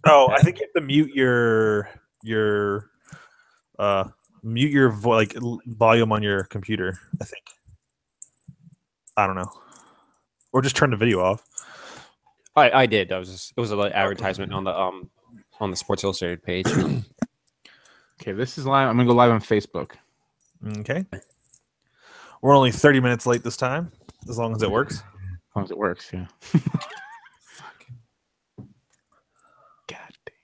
Oh, I think you have to mute your volume on your computer. I think. I don't know, or just turn the video off. I did. It was an advertisement on the Sports Illustrated page. Okay, this is live. I'm gonna go live on Facebook. Okay. We're only 30 minutes late this time, as long as it works. As long as it works, yeah. God damn.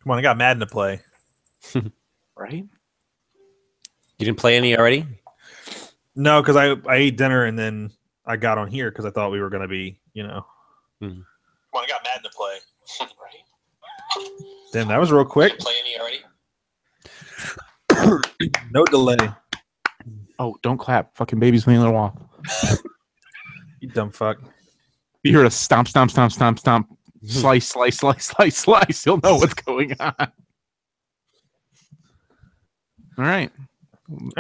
Come on, I got Madden to play. Right? You didn't play any already? No, because I ate dinner and then I got on here because I thought we were going to be, Come on, I got Madden to play. Right? Damn, that was real quick. You didn't play any already? No delay. Oh, don't clap. Fucking baby's laying on the wall. You dumb fuck. You heard a stomp, stomp, stomp, stomp, stomp. Slice, slice, slice, slice, slice. You'll know what's going on. All right.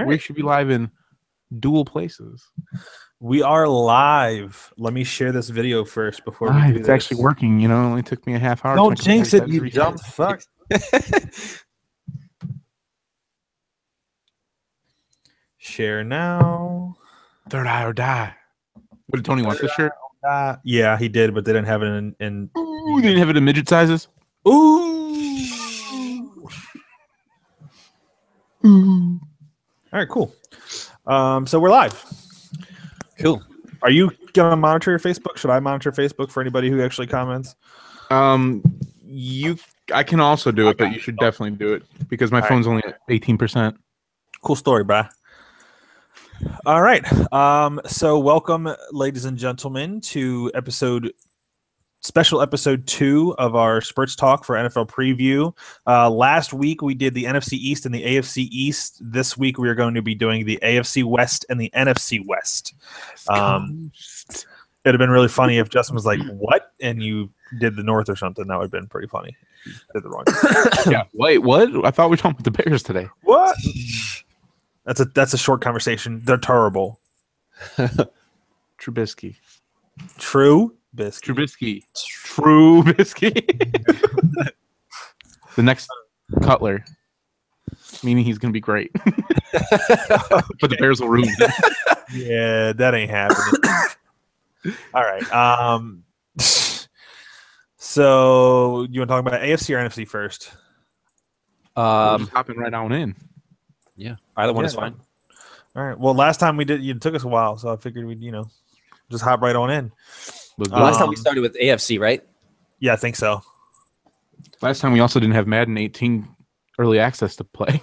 We should be live in dual places. We are live. Let me share this video first before we do It's this. actually working. It only took me a half hour. Don't jinx it, you dumb fuck. Share now. Third eye or die. What did Tony want this shirt? Yeah, he did, but they didn't have it in Ooh, they didn't have it in midget sizes? Ooh. Ooh. All right, cool. So we're live. Cool. Are you gonna monitor your Facebook? Should I monitor Facebook for anybody who actually comments? I can also do it, but you should definitely do it because my phone's only at 18%. Cool story, bruh. All right. So welcome, ladies and gentlemen, to special episode 2 of our SPRtz Talk for NFL preview. Last week we did the NFC East and the AFC East. This week we are going to be doing the AFC West and the NFC West. It'd have been really funny if Justin was like, "What?" and you did the North or something. That would have been pretty funny. Did the wrong thing. Yeah. Wait, what? I thought we were talking about the Bears today. What? That's a short conversation. They're terrible. Trubisky. Trubisky. The next Cutler. Meaning he's going to be great. But the Bears will ruin it. Yeah, that ain't happening. All right. So you want to talk about AFC or NFC first? We're just hopping right on in. Yeah, either one is fine. All right. Well, last time we did, it took us a while, so I figured we'd, just hop right on in. Last time we started with AFC, right? Yeah, I think so. Last time we also didn't have Madden 18 early access to play.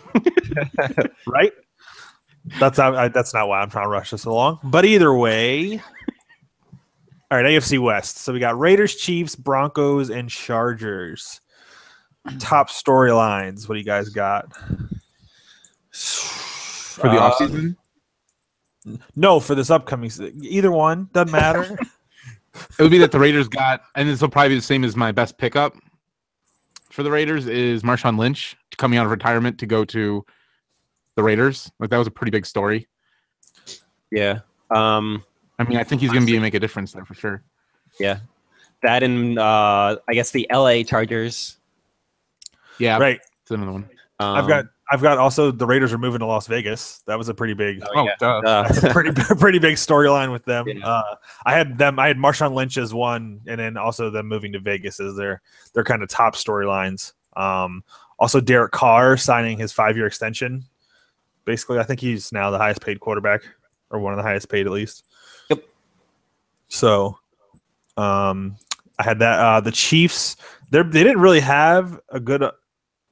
Right? That's not why I'm trying to rush this along. But either way, all right, AFC West. So we got Raiders, Chiefs, Broncos, and Chargers. Top storylines. What do you guys got? For the offseason? No, for this upcoming season. Either one. Doesn't matter. It would be that the Raiders got, and this will probably be the same as my best pickup for the Raiders, is Marshawn Lynch coming out of retirement to go to the Raiders. Like, that was a pretty big story. Yeah. I mean, I think he's going to make a difference there for sure. Yeah. That and, I guess, the LA Chargers. Yeah. Right. That's another one. I've got also the Raiders are moving to Las Vegas. That was a pretty big. That's a pretty big storyline with them. Yeah. I had Marshawn Lynch as one, and then also them moving to Vegas as their kind of top storylines. Also Derek Carr signing his 5-year extension. Basically, I think he's now the highest paid quarterback, or one of the highest paid at least. Yep. So, I had that. The Chiefs, they didn't really have a good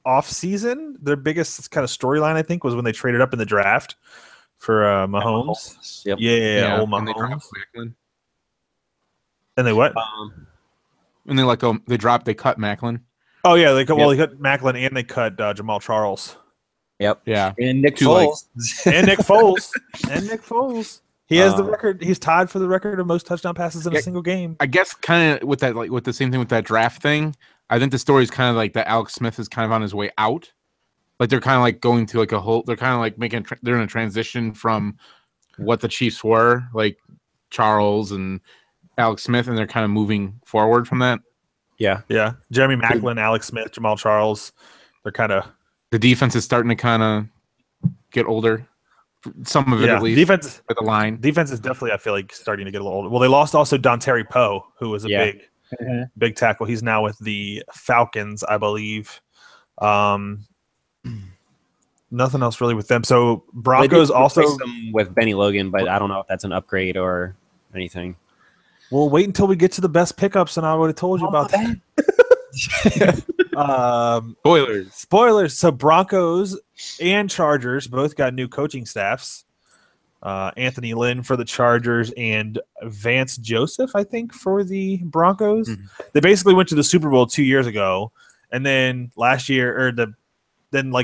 off season. Their biggest kind of storyline, I think, was when they traded up in the draft for Mahomes. Yep. Yeah, old Mahomes. And they what? And they cut Macklin. Oh yeah, they cut Macklin and they cut Jamal Charles. Yep. Yeah. And Nick Foles. And Nick Foles. He has the record. He's tied for the record of most touchdown passes in a single game. I guess kind of with that, like with the same thing with that draft thing. I think the story is kind of like that Alex Smith is kind of on his way out. Like they're kind of like going to like a whole. They're kind of like they're in a transition from what the Chiefs were, like Charles and Alex Smith, and they're kind of moving forward from that. Yeah. Yeah. Jeremy Maclin, Alex Smith, Jamal Charles. They're kind of The defense is starting to kind of get older. Some of it at least. Defense with the line. Defense is definitely, I feel like, starting to get a little older. Well, they lost also Dontari Poe, who was a big tackle. He's now with the Falcons, I believe. Nothing else really with them. So Broncos also with Benny Logan, but I don't know if that's an upgrade or anything. We'll wait until we get to the best pickups, and I would have told you about that. Spoilers. So Broncos and Chargers both got new coaching staffs. Anthony Lynn for the Chargers and Vance Joseph, I think, for the Broncos. Mm-hmm. They basically went to the Super Bowl 2 years ago, and then last year they go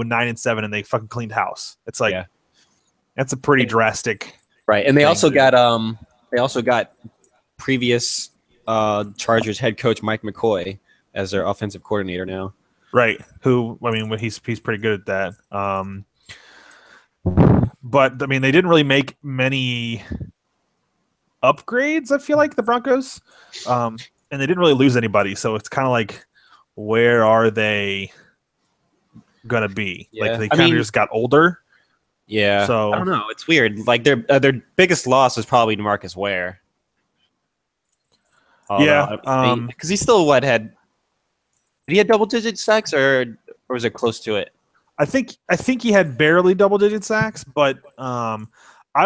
9-7 and they fucking cleaned house. It's like that's a pretty drastic, right? And they also got previous Chargers head coach Mike McCoy as their offensive coordinator now. Right. Who, I mean, he's pretty good at that. But I mean, they didn't really make many upgrades, I feel like, the Broncos. And they didn't really lose anybody, so it's kind of like, where are they gonna be? Yeah. Like, they kind of just got older. Yeah. So I don't know. It's weird. Like, their biggest loss was probably DeMarcus Ware. Because he still did he have double-digit sacks or was it close to it? I think he had barely double-digit sacks, but I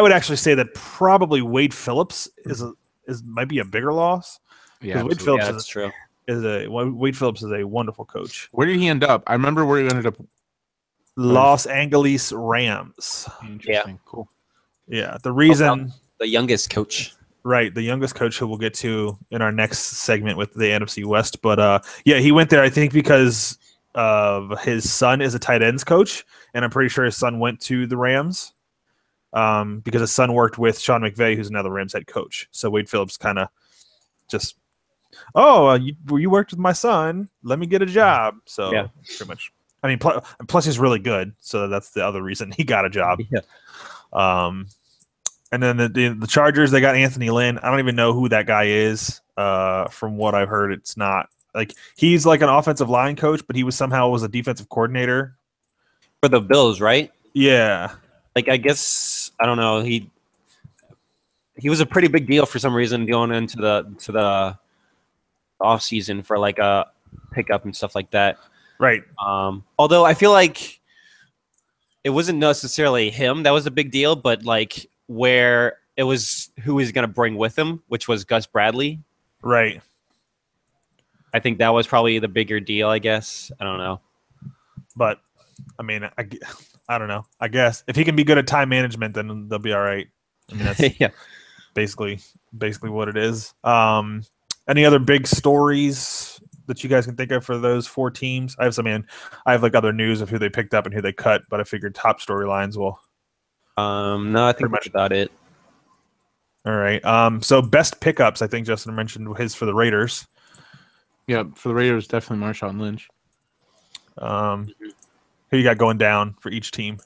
would actually say that probably Wade Phillips might be a bigger loss. Yeah, Wade Phillips that's true. Wade Phillips is a wonderful coach. Where did he end up? I remember where he ended up. Los Angeles Rams. Interesting. Yeah. Cool. Yeah. The reason the youngest coach. Right, the youngest coach who we'll get to in our next segment with the NFC West. But he went there, I think, because of his son is a tight ends coach, and I'm pretty sure his son went to the Rams because his son worked with Sean McVay, who's another Rams head coach. So Wade Phillips kind of just, you worked with my son, let me get a job. So pretty much. I mean, plus he's really good, so that's the other reason he got a job. Yeah. And then the Chargers, they got Anthony Lynn. I don't even know who that guy is. From what I've heard, it's not like he's like an offensive line coach, but he was a defensive coordinator for the Bills, right? Yeah. Like, I guess, I don't know. He was a pretty big deal for some reason going into the off season for like a pickup and stuff like that. Right. Although I feel like it wasn't necessarily him that was a big deal, but like where it was who he's going to bring with him, which was Gus Bradley. Right. I think that was probably the bigger deal, I guess. I don't know. But, I mean, I don't know. I guess if he can be good at time management, then they'll be all right. I mean, that's basically what it is. Any other big stories that you guys can think of for those four teams? I have like other news of who they picked up and who they cut, but I figured top storylines will. No, I think much about it. All right. So best pickups, I think Justin mentioned his for the Raiders. Yeah, for the Raiders, definitely Marshawn Lynch. Who you got going down for each team?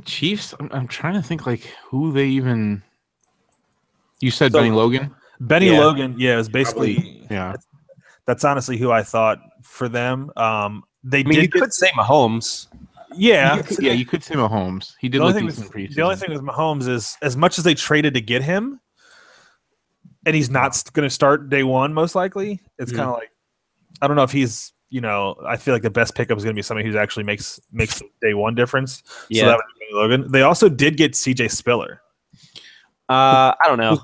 Chiefs. I'm trying to think like who they even. You said Benny Logan. Benny Logan, it was basically That's honestly who I thought for them. You could say Mahomes. Yeah, you could say Mahomes. He did look decent preseason. The only thing with Mahomes is, as much as they traded to get him, and he's not going to start day one, most likely, it's kind of like, I don't know if he's, I feel like the best pickup is going to be somebody who actually makes day one difference. Yeah. So that would be Logan. They also did get CJ Spiller. I don't know.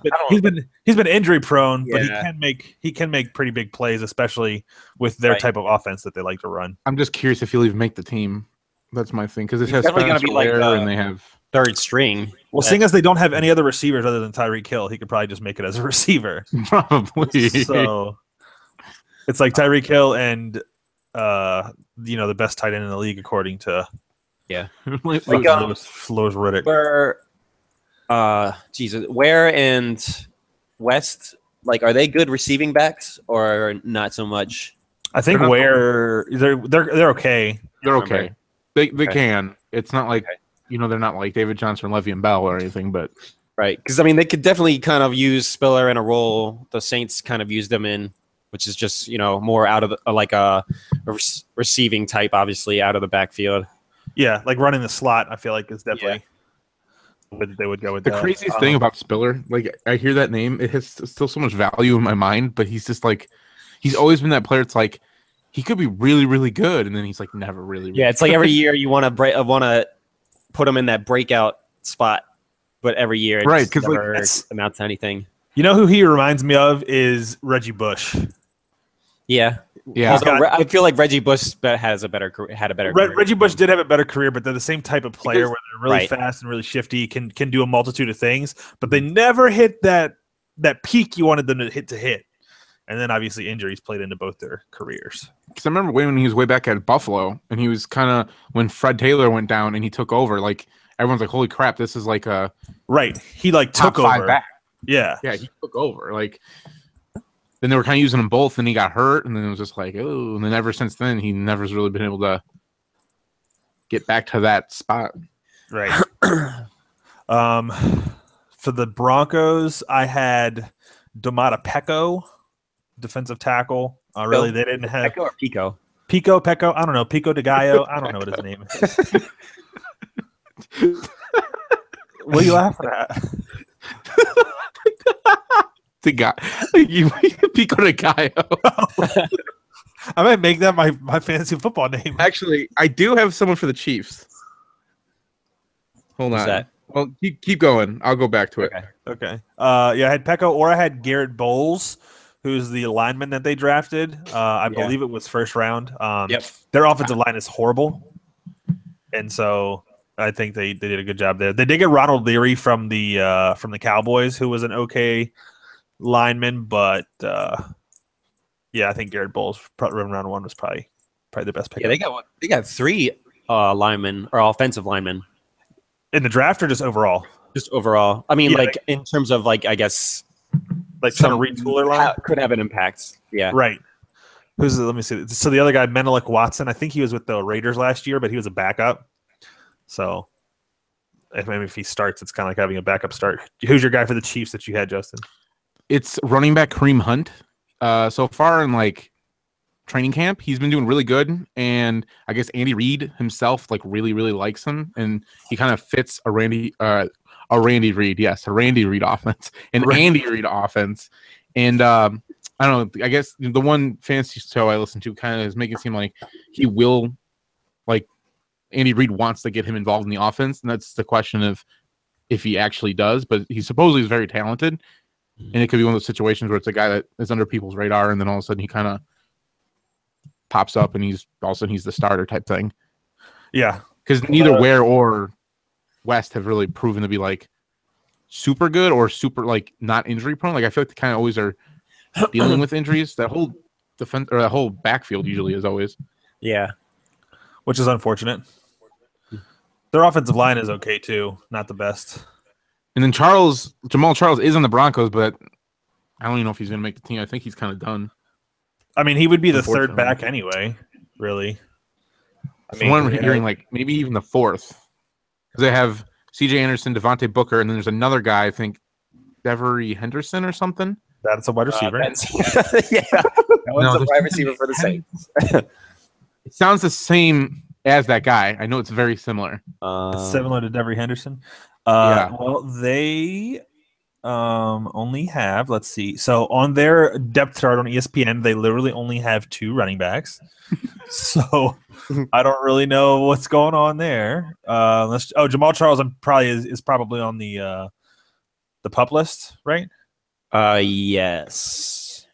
He's been injury prone, but Yeah. he can make pretty big plays, especially with their type of offense that they like to run. I'm just curious if he'll even make the team. That's my thing, because it has definitely going to be like and they have third string. Well, seeing as they don't have any other receivers other than Tyreek Hill, he could probably just make it as a receiver. Probably. So it's like Tyreek Hill and the best tight end in the league according to Flores Riddick. Ware and West, like, are they good receiving backs or not so much? I think Ware they're okay. They're okay. They can. It's not like they're not like David Johnson or Le'Veon Bell or anything, but Right, because I mean they could definitely kind of use Spiller in a role the Saints kind of used him in, which is just more out of like a receiving type, obviously out of the backfield. Yeah, like running the slot. I feel like is definitely what they would go with. The craziest thing about Spiller, like I hear that name, it has still so much value in my mind, but he's just like he's always been that player. It's like he could be really, really good, and then he's like never really. Yeah, it's like every year you want to put him in that breakout spot, but every year it just never amounts to anything. You know who he reminds me of is Reggie Bush. Yeah. Although, I feel like Reggie Bush had a better career. Reggie Bush did have a better career, but they're the same type of player where they're really fast and really shifty, can do a multitude of things, but they never hit that peak you wanted them to hit. And then obviously injuries played into both their careers. Because I remember when he was way back at Buffalo, and he was kind of when Fred Taylor went down and he took over. Like everyone's like, "Holy crap, this is like a He like took over. Back. Yeah, he took over. Like then they were kind of using him both, and he got hurt, and then it was just like, oh. And then ever since then, he never's really been able to get back to that spot. Right. For the Broncos, I had Domata Pecco, defensive tackle. Really, they didn't have Pecco or Pico. Pecco. I don't know. Pico de Gallo. I don't know what his name is. What are you laughing at? The guy, Pico de Gallo. I might make that my fantasy football name. Actually, I do have someone for the Chiefs. Hold on. That? Well, keep going. I'll go back to it. Okay. I had Pecco, or I had Garrett Bowles, who's the lineman that they drafted. I believe it was first round. Their offensive line is horrible, and so I think they did a good job there. They did get Ronald Leary from the Cowboys, who was an okay lineman, but I think Garrett Bowles round one was probably the best pick. Yeah, they got 3 linemen or offensive linemen in the draft, or just overall. Just overall. I mean, in terms of I guess some retooler line could have an impact. Yeah, right. Let me see. So the other guy, Menelik Watson, I think he was with the Raiders last year, but he was a backup. So if he starts, it's kind of like having a backup start. Who's your guy for the Chiefs that you had, Justin? It's running back Kareem Hunt. So far in training camp, he's been doing really good, and I guess Andy Reid himself really, really likes him, and he kind of fits a Randy Reid offense, Andy Reid offense, and I don't know. I guess the one fantasy show I listen to kind of is making it seem like he will, Andy Reid wants to get him involved in the offense, and that's the question of if he actually does. But he supposedly is very talented. And it could be one of those situations where it's a guy that is under people's radar, and then all of a sudden he kind of pops up, and he's the starter type thing. Yeah, because neither Ware or West have really proven to be super good or super not injury prone. I feel like they kind of always are dealing with injuries. That whole defense or that whole backfield usually is always. Yeah, which is unfortunate. Their offensive line is okay too, not the best. And then Jamal Charles is on the Broncos, but I don't even know if he's going to make the team. I think he's kind of done. I mean, he would be the third back anyway, really. I'm hearing maybe even the fourth. Because they have C.J. Anderson, Devontae Booker, and then there's another guy, I think, Devery Henderson or something. That's a wide receiver. That one's a wide receiver for the Saints. It sounds the same as that guy. I know it's very similar. It's similar to Devery Henderson. Well, they only have, let's see. So on their depth chart on ESPN, they literally only have 2 running backs. So I don't really know what's going on there. Jamal Charles is probably on the pup list, right? Yes.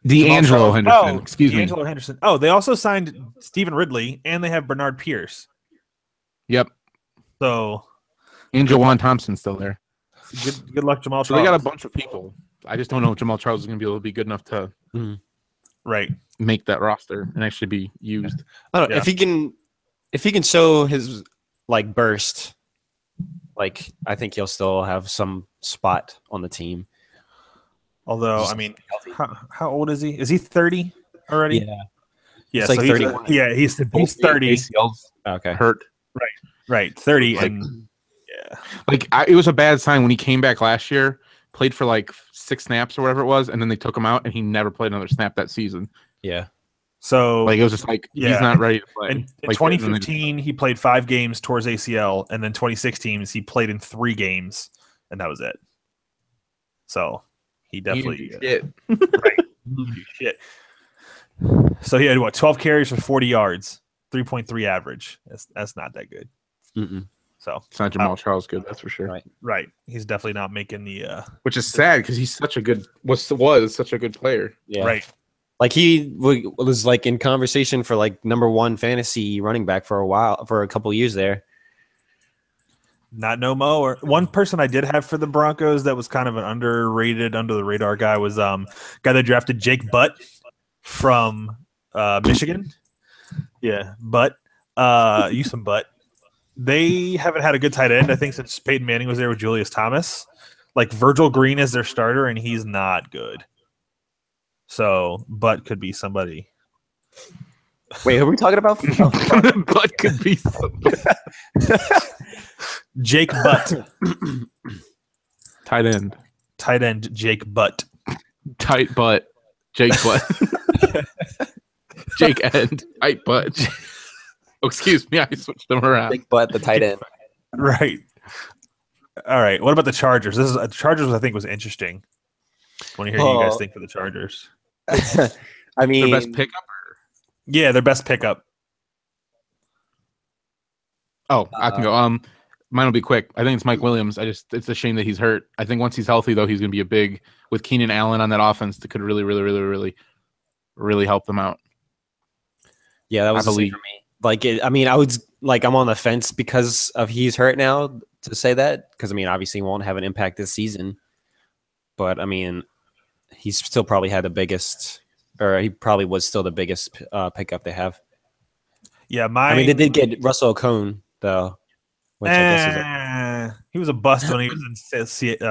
D'Angelo Henderson. Excuse me. D'Angelo Henderson. Oh, they also signed Stephen Ridley, and they have Bernard Pierce. Yep. So. And Jawan Thompson's still there. Good luck, Jamal Charles. So they got a bunch of people. I just don't know if Jamal Charles is going to be able to be good enough to make that roster and actually be used. I don't know. If he can show his burst, I think he'll still have some spot on the team. Although, I mean, how old is he? Is he 30 already? Yeah. Yeah, so 31. He's 30. ACLs okay. Hurt. Right. 30 and Like it was a bad sign when he came back last year, played for like 6 snaps or whatever it was, and then they took him out, and he never played another snap that season. Yeah. So like it was just like he's not ready to play. In like, 2015, he played 5 games towards ACL, and then 2016 he played in 3 games, and that was it. So he definitely right. Shit. So he had 12 carries for 40 yards, 3.3 average. That's not that good. Mm-mm. So it's not Jamal Charles good, that's for sure. Right. He's definitely not making the which is sad because he's such a good was such a good player. Yeah. Right. Like he was like in conversation for like #1 fantasy running back for a couple years there. Not no mo. Or one person I did have for the Broncos that was kind of an underrated, under the radar guy was guy that drafted Jake Butt from Michigan. Yeah, Butt. Houston Butt. They haven't had a good tight end, I think, since Peyton Manning was there with Julius Thomas. Like Virgil Green is their starter, and he's not good. So Butt could be somebody. Wait, who are we talking about? Butt could be somebody. Jake Butt. Tight end. Tight end Jake Butt. Tight butt. Jake Butt. Jake End. Tight butt. Oh, excuse me, I switched them around. Jake Butt, the tight end. Right. All right. What about the Chargers? This is Chargers. I think was interesting. Want to hear what you guys think for the Chargers? I mean, their best pickup. Yeah, their best pickup. Oh, I can go. Mine will be quick. I think it's Mike Williams. It's a shame that he's hurt. I think once he's healthy, though, he's going to be a big with Keenan Allen on that offense that could really help them out. Yeah, that was the same for me. Like, I'm on the fence because of he's hurt now to say that because I mean, obviously, he won't have an impact this season, but I mean, he's still probably had the biggest, or he probably was still the biggest pickup they have. Yeah, I mean, they did get Russell Okung though. Which I guess he was a bust when he was in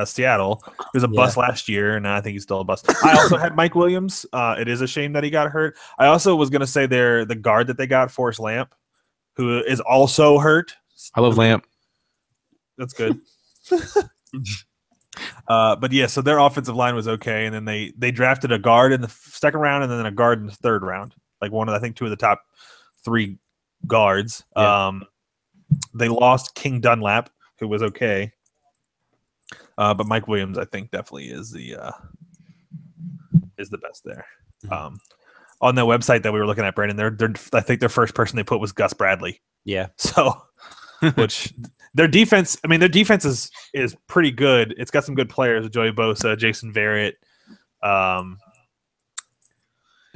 Seattle. He was a bust last year, and I think he's still a bust. I also had Mike Williams. It is a shame that he got hurt. I also was going to say the guard that they got, Forrest Lamp, who is also hurt. I love Lamp. That's good. But yeah, so their offensive line was okay, and then they drafted a guard in the second round, and then a guard in the third round. Like I think 2 of the top 3 guards. Yeah. They lost King Dunlap, who was okay, but Mike Williams, I think, definitely is the best there. On the website that we were looking at, Brandon, I think their first person they put was Gus Bradley. Yeah. So, which their defense, is pretty good. It's got some good players: Joey Bosa, Jason Verrett.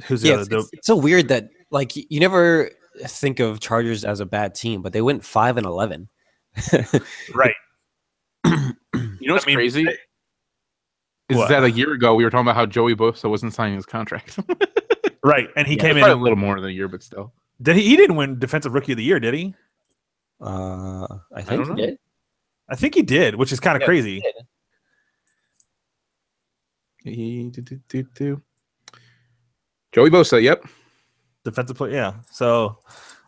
Who's the other? It's so weird that like you never think of Chargers as a bad team, but they went 5-11. Right. You know what's crazy? Is that a year ago we were talking about how Joey Bosa wasn't signing his contract. Right, and he came in a little more than a year, but still. Did he didn't win Defensive Rookie of the Year, did he? I think he did. I think he did, which is kind of crazy. Joey Bosa, yep. Defensive player, yeah. So,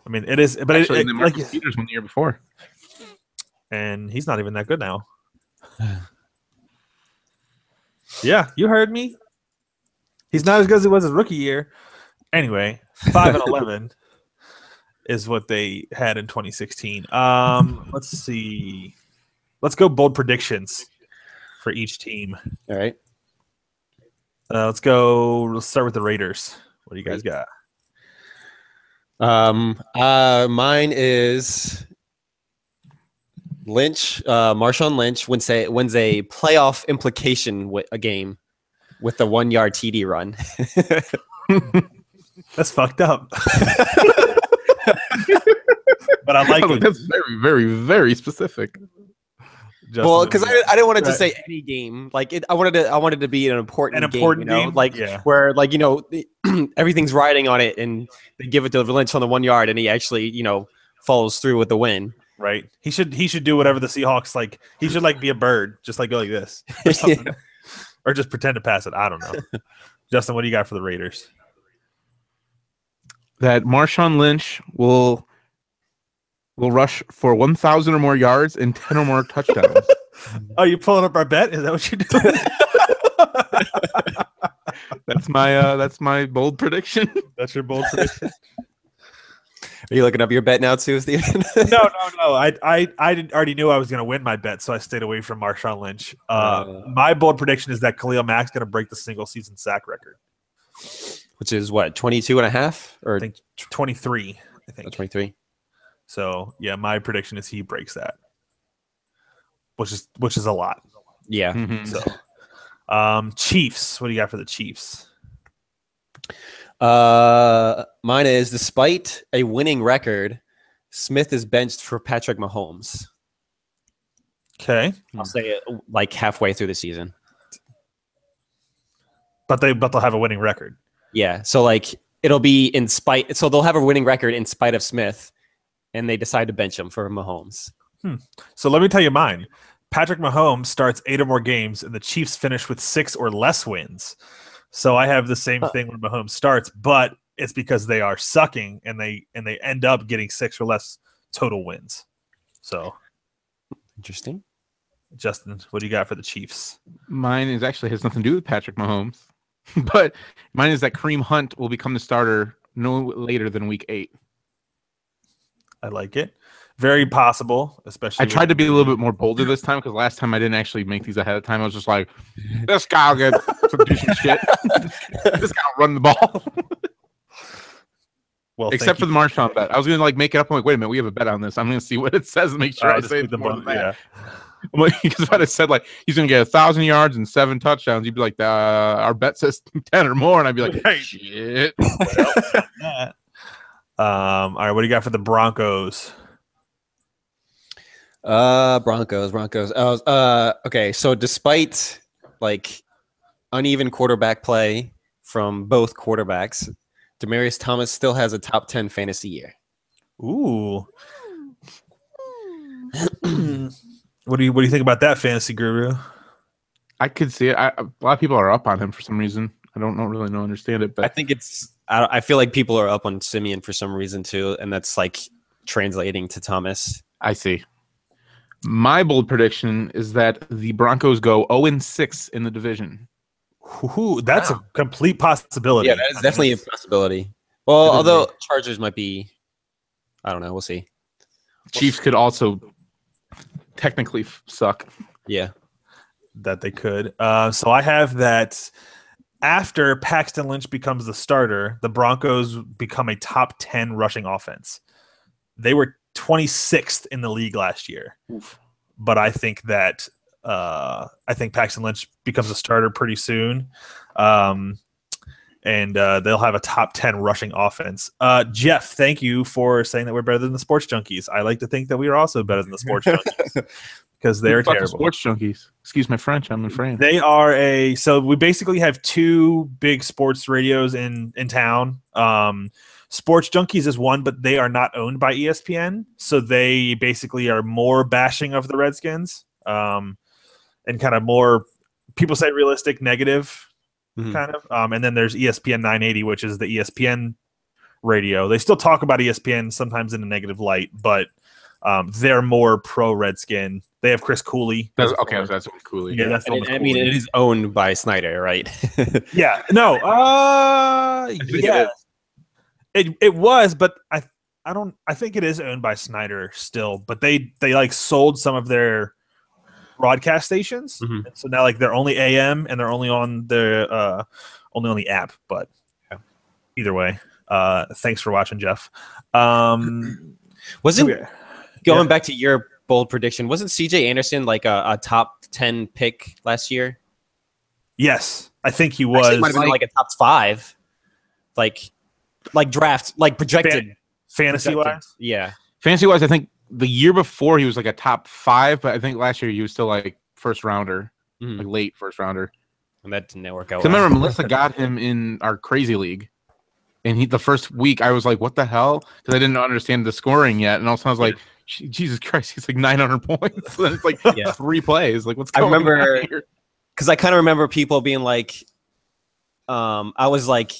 I mean, it is, but actually, Marcus Peters won the year before, and he's not even that good now. Yeah, you heard me. He's not as good as he was his rookie year. Anyway, 5-11 is what they had in 2016. Let's see. Let's go bold predictions for each team. All right. Let's go. Let's start with the Raiders. What do you guys got? Mine is Lynch. Marshawn Lynch wins a playoff implication with a game with the 1-yard TD run. That's fucked up. But I like it. That's very, very, very specific. Well, because I didn't want it to say any game. Like I wanted to be an important game, you know? Game? Like where everything's riding on it, and they give it to Lynch on the 1 yard, and he actually follows through with the win. Right. He should do whatever the Seahawks like. He should be a bird, just go like this, or something, or just pretend to pass it. I don't know. Justin, what do you got for the Raiders? That Marshawn Lynch will will rush for 1,000 or more yards and 10 or more touchdowns. Oh, you pulling up our bet? Is that what you're doing? That's my bold prediction. That's your bold prediction. Are you looking up your bet now too, Steven? No. I already knew I was going to win my bet, so I stayed away from Marshawn Lynch. My bold prediction is that Khalil Mack's going to break the single season sack record, which is what, 22 and a half, or I think 23. I think 23. So yeah, my prediction is he breaks that, which is a lot. Yeah. Mm-hmm. So, Chiefs. What do you got for the Chiefs? Mine is, despite a winning record, Smith is benched for Patrick Mahomes. Okay, I'll say it like halfway through the season. But they'll have a winning record. Yeah, so like it'll be in spite. So they'll have a winning record in spite of Smith, and they decide to bench him for Mahomes. So let me tell you mine. Patrick Mahomes starts 8 or more games, and the Chiefs finish with 6 or less wins. So I have the same thing when Mahomes starts, but it's because they are sucking, and they end up getting 6 or less total wins. So interesting. Justin, what do you got for the Chiefs? Mine is actually has nothing to do with Patrick Mahomes, but mine is that Kareem Hunt will become the starter no later than week 8. I like it. Very possible, especially. I tried to be a little bit more bolder this time because last time I didn't actually make these ahead of time. I was just like, this guy will get do some shit. This guy will run the ball. Well, except for the Marshawn bet. I was gonna like make it up. I'm like, wait a minute, we have a bet on this. I'm gonna see what it says and make sure I say the more than that. Yeah. Because if I had said like he's gonna get 1,000 yards and 7 touchdowns, you'd be like, our bet says 10 or more, and I'd be like, hey, shit. All right, what do you got for the Broncos? Broncos. Okay, so despite like uneven quarterback play from both quarterbacks, Demaryius Thomas still has a top 10 fantasy year. Ooh. What do you think about that, fantasy guru? I could see it. A lot of people are up on him for some reason. I don't really understand it, but I think I feel like people are up on Simeon for some reason too, and that's like translating to Thomas. I see. My bold prediction is that the Broncos go 0-6 in the division. Ooh, that's a complete possibility. Yeah, that is definitely a possibility. Well, although Chargers might be, I don't know. We'll see. Chiefs could also technically suck. Yeah, that they could. So I have that after Paxton Lynch becomes the starter, the Broncos become a top 10 rushing offense. They were 26th in the league last year. Oof. But I think that Paxton Lynch becomes a starter pretty soon. And they'll have a top 10 rushing offense. Jeff, thank you for saying that we're better than the Sports Junkies. I like to think that we are also better than the Sports Junkies because they're terrible. The Sports Junkies. Excuse my French. I'm in France. They are so we basically have 2 big sports radios in town. Sports Junkies is one, but they are not owned by ESPN. So they basically are more bashing of the Redskins and kind of more, people say realistic, negative. Kind of. And then there's ESPN 980, which is the ESPN radio. They still talk about ESPN sometimes in a negative light, but they're more pro Redskin. They have Chris Cooley. That's Cooley. Yeah, that's I mean, it is owned by Snyder, right? Yeah. No. Yeah. It was, but I think it is owned by Snyder still, but they like sold some of their broadcast stations. And so now like they're only AM and they're only on the app, but either way, thanks for watching, Jeff. Wasn't going back to your bold prediction, wasn't CJ Anderson like a top 10 pick last year? Yes, I think he was. Actually, it might have been like a top 5, like draft, like projected fantasy wise. Yeah, fantasy wise, I think the year before he was like a top 5, but I think last year he was still like first rounder, like late first rounder. And that didn't work out. I remember Melissa got him in our crazy league, and the first week I was like, "What the hell?" Because I didn't understand the scoring yet, and all of a sudden I was like, "Jesus Christ, he's like 900 points." And it's like 3 plays. Like, what's going on here? Because I kind of remember people being like, I was like,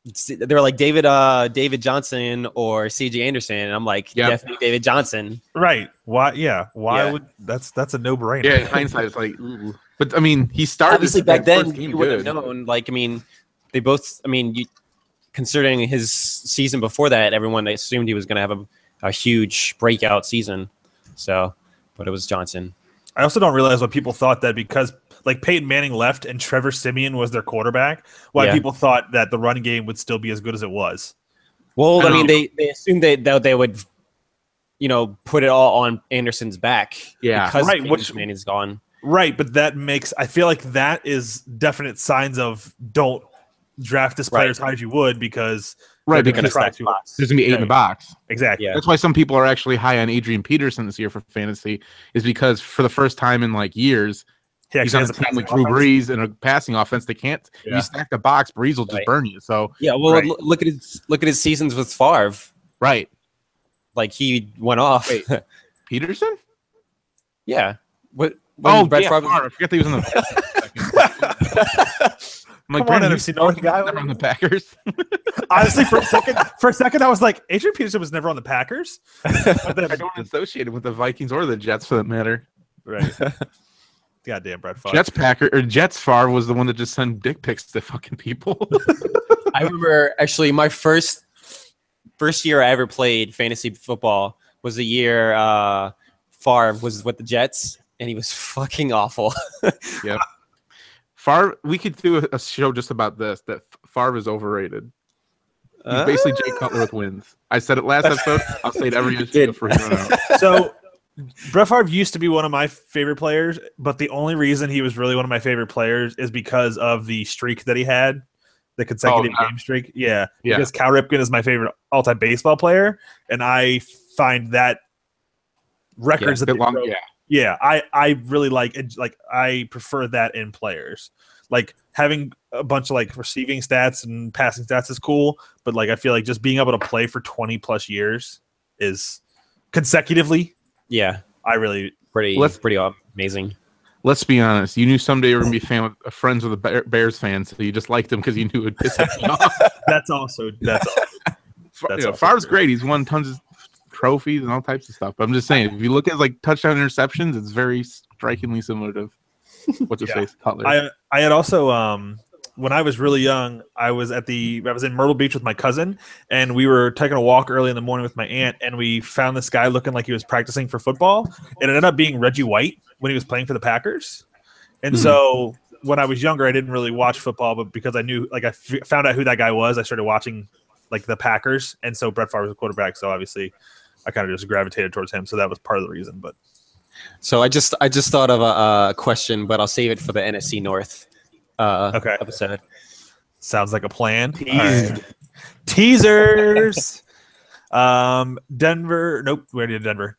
they were like David Johnson or CJ Anderson, and I'm like, definitely David Johnson. Right? Why? Yeah. Why would that's a no brainer? Yeah. In hindsight, it's like, ooh. But I mean, he started obviously back then. You wouldn't have known. Like, I mean, they both. I mean, considering his season before that, everyone assumed he was going to have a huge breakout season. So, but it was Johnson. I also don't realize what people thought that because like Peyton Manning left and Trevor Siemian was their quarterback, why people thought that the run game would still be as good as it was. Well, I mean, they assumed that they would, put it all on Anderson's back. Yeah, because right. Manning's gone. Right, but I feel like that is definite signs of don't draft this player as high as you would because because there's gonna be 8 in the box. Exactly. Yeah. That's why some people are actually high on Adrian Peterson this year for fantasy, is because for the first time in like years, he's on a team with Drew Brees and a passing offense. They can't. If you stack the box, Brees will just burn you. So look at his seasons with Favre. Right. Like he went off. Wait, Peterson? Yeah. Brett Favre. I forget that he was in the. I'm like, Brandon, NFC North guy on the Packers. Honestly, for a second, I was like, Adrian Peterson was never on the Packers. I don't associate him with the Vikings or the Jets for that matter. Right. Goddamn, Brett Favre. Jets Favre was the one that just sent dick pics to fucking people. I remember actually my first year I ever played fantasy football was the year Favre was with the Jets, and he was fucking awful. Yep. Favre, we could do a show just about this, that Favre is overrated. He's basically Jay Cutler with wins. I said it last episode. I'll say it every issue for him. So, Brett Favre used to be one of my favorite players, but the only reason he was really one of my favorite players is because of the streak that he had, the consecutive game streak. Yeah. Because Cal Ripken is my favorite all-time baseball player, and I find that records I really like I prefer that in players. Like having a bunch of like receiving stats and passing stats is cool, but like I feel like just being able to play for 20 plus years is consecutively. Yeah, I really pretty amazing. Let's be honest. You knew someday you were gonna be friends with a Bears fan, so you just liked him because you knew it would piss him off. That's also Favre's great. He's won tons of trophies and all types of stuff. But I'm just saying, if you look at like touchdown interceptions, it's very strikingly similar to what's his face, Cutler. I had also when I was really young, I was in Myrtle Beach with my cousin, and we were taking a walk early in the morning with my aunt, and we found this guy looking like he was practicing for football. It ended up being Reggie White when he was playing for the Packers. And so when I was younger, I didn't really watch football, but because I knew, like, I found out who that guy was, I started watching like the Packers, and so Brett Favre was a quarterback, so obviously I kind of just gravitated towards him. So that was part of the reason. But so I just thought of a question, but I'll save it for the NFC North episode. Sounds like a plan. Teasers. Denver. Nope. Where did Denver?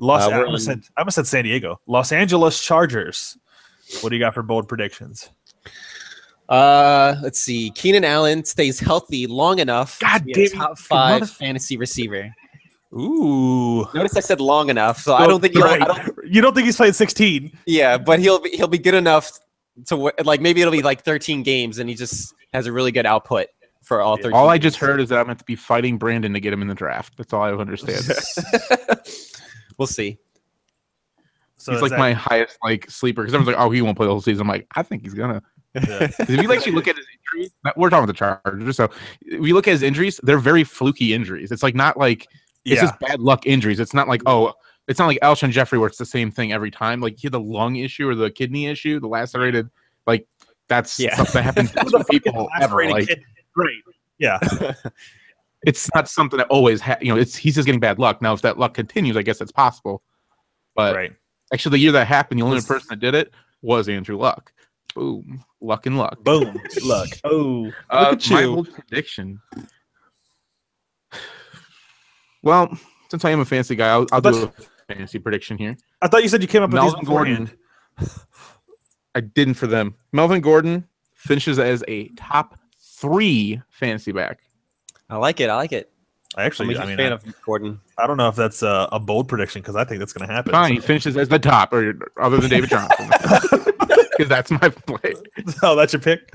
I almost said San Diego. Los Angeles Chargers. What do you got for bold predictions? Let's see. Keenan Allen stays healthy long enough to be a top 5 fantasy receiver. Ooh. Notice I said long enough, so I don't think you don't think he's played 16. Yeah, but he'll be good enough to like maybe it'll be like 13 games, and he just has a really good output for all 13. All I just heard is that I'm going to be fighting Brandon to get him in the draft. That's all I understand. We'll see. So he's like my highest like sleeper because everyone's like, oh, he won't play the whole season. I'm like, I think he's gonna. If you actually look at his injuries, we're talking about the Chargers. So if you look at his injuries, they're very fluky injuries. It's like not like it's just bad luck injuries. It's not like it's not like Alshon Jeffrey where it's the same thing every time. Like he had the lung issue or the kidney issue, the lacerated. Like that's stuff that happens to people ever. Like, great, yeah. It's not something that always he's just getting bad luck. Now, if that luck continues, I guess it's possible. But actually, the year that happened, the only person that did it was Andrew Luck. Boom, luck and luck. Boom, luck. Oh, look at you. My bold prediction. Well, since I am a fancy guy, I'll do a fantasy prediction here. I thought you said you came up with these beforehand. I didn't for them. Melvin Gordon finishes as a top 3 fantasy back. I like it. I'm a fan of Gordon. I don't know if that's a bold prediction because I think that's going to happen. Fine, he finishes as the top, or other than David Johnson, because that's my play. Oh, that's your pick.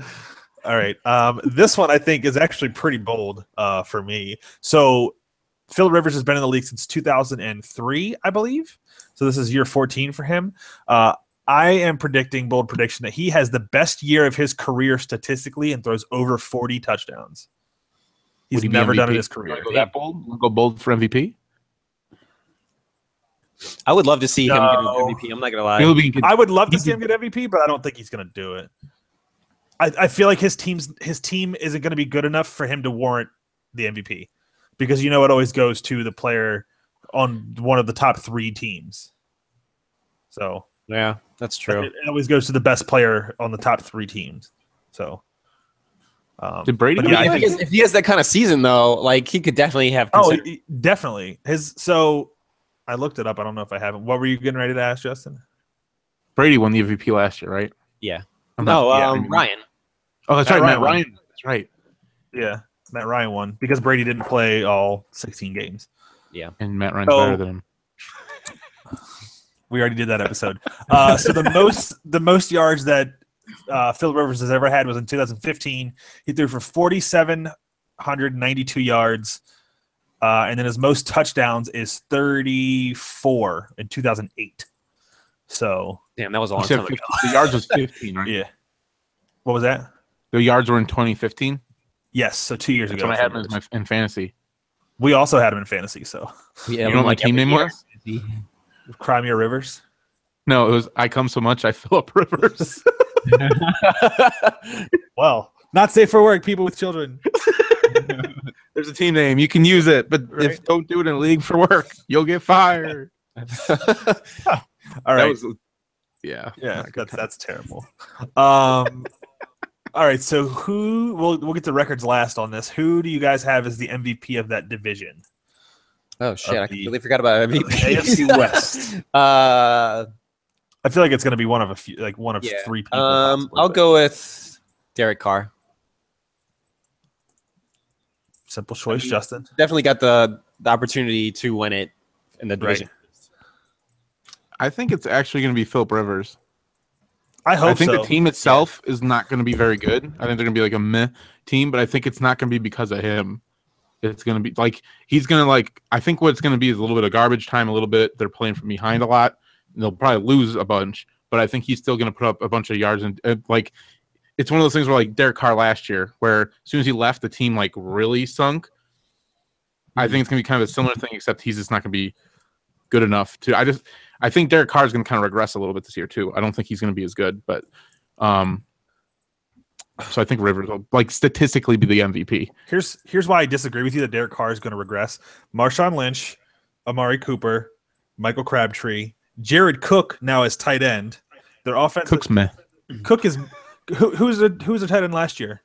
All right. This one I think is actually pretty bold for me. So Phil Rivers has been in the league since 2003, I believe. So this is year 14 for him. I am predicting, bold prediction, that he has the best year of his career statistically and throws over 40 touchdowns. He's never done it in his career. Go that bold? Go bold for MVP? I would love to see him get an MVP. I'm not gonna lie. I would love to see him get MVP, but I don't think he's gonna do it. I feel like his team isn't gonna be good enough for him to warrant the MVP, because it always goes to the player on one of the top 3 teams. So yeah, that's true. It always goes to the best player on the top 3 teams. So did Brady? Yeah, if he has that kind of season though, like he could definitely have. Definitely So I looked it up. I don't know if I haven't. What were you getting ready to ask, Justin? Brady won the MVP last year, right? Yeah. Ryan. Oh, that's right. Matt Ryan. That's right. Yeah, Matt Ryan won because Brady didn't play all 16 games. Yeah, and Matt Ryan's better than him. We already did that episode. So the most yards that Phil Rivers has ever had was in 2015. He threw for 4,792 yards. And then his most touchdowns is 34 in 2008. So damn, that was a long time ago. The yards was 15, right? Yeah. What was that? The yards were in 2015. Yes, so 2 years ago. That's when I had him in fantasy. We also had him in fantasy. So yeah, you know what my team name was? Crimea Rivers. No, it was I Come So Much I Fill Up Rivers. Well, not safe for work. People with children. There's a team name. You can use it, but if don't do it in a league for work, you'll get fired. All right. Yeah. That's terrible. All right. So we'll get the records last on this. Who do you guys have as the MVP of that division? Oh shit! I completely forgot about MVP. AFC West. I feel like it's going to be one of 3 people. I'll go with Derek Carr. Simple choice, Justin. Definitely got the opportunity to win it in the division. Right. I think it's actually going to be Philip Rivers. I think the team itself is not going to be very good. I think they're going to be like a meh team, but I think it's not going to be because of him. It's going to be like he's going to I think what it's going to be is a little bit of garbage time, a little bit. They're playing from behind a lot. And they'll probably lose a bunch, but I think he's still going to put up a bunch of yards and it's one of those things where like Derek Carr last year, where as soon as he left, the team really sunk. I think it's gonna be kind of a similar thing, except he's just not gonna be good enough to. I think Derek Carr is gonna kind of regress a little bit this year too. I don't think he's gonna be as good, but so I think Rivers will statistically be the MVP. Here's why I disagree with you that Derek Carr is gonna regress. Marshawn Lynch, Amari Cooper, Michael Crabtree, Jared Cook now as tight end. Their offense. Cook's meh. Cook is. Who's the tight end last year?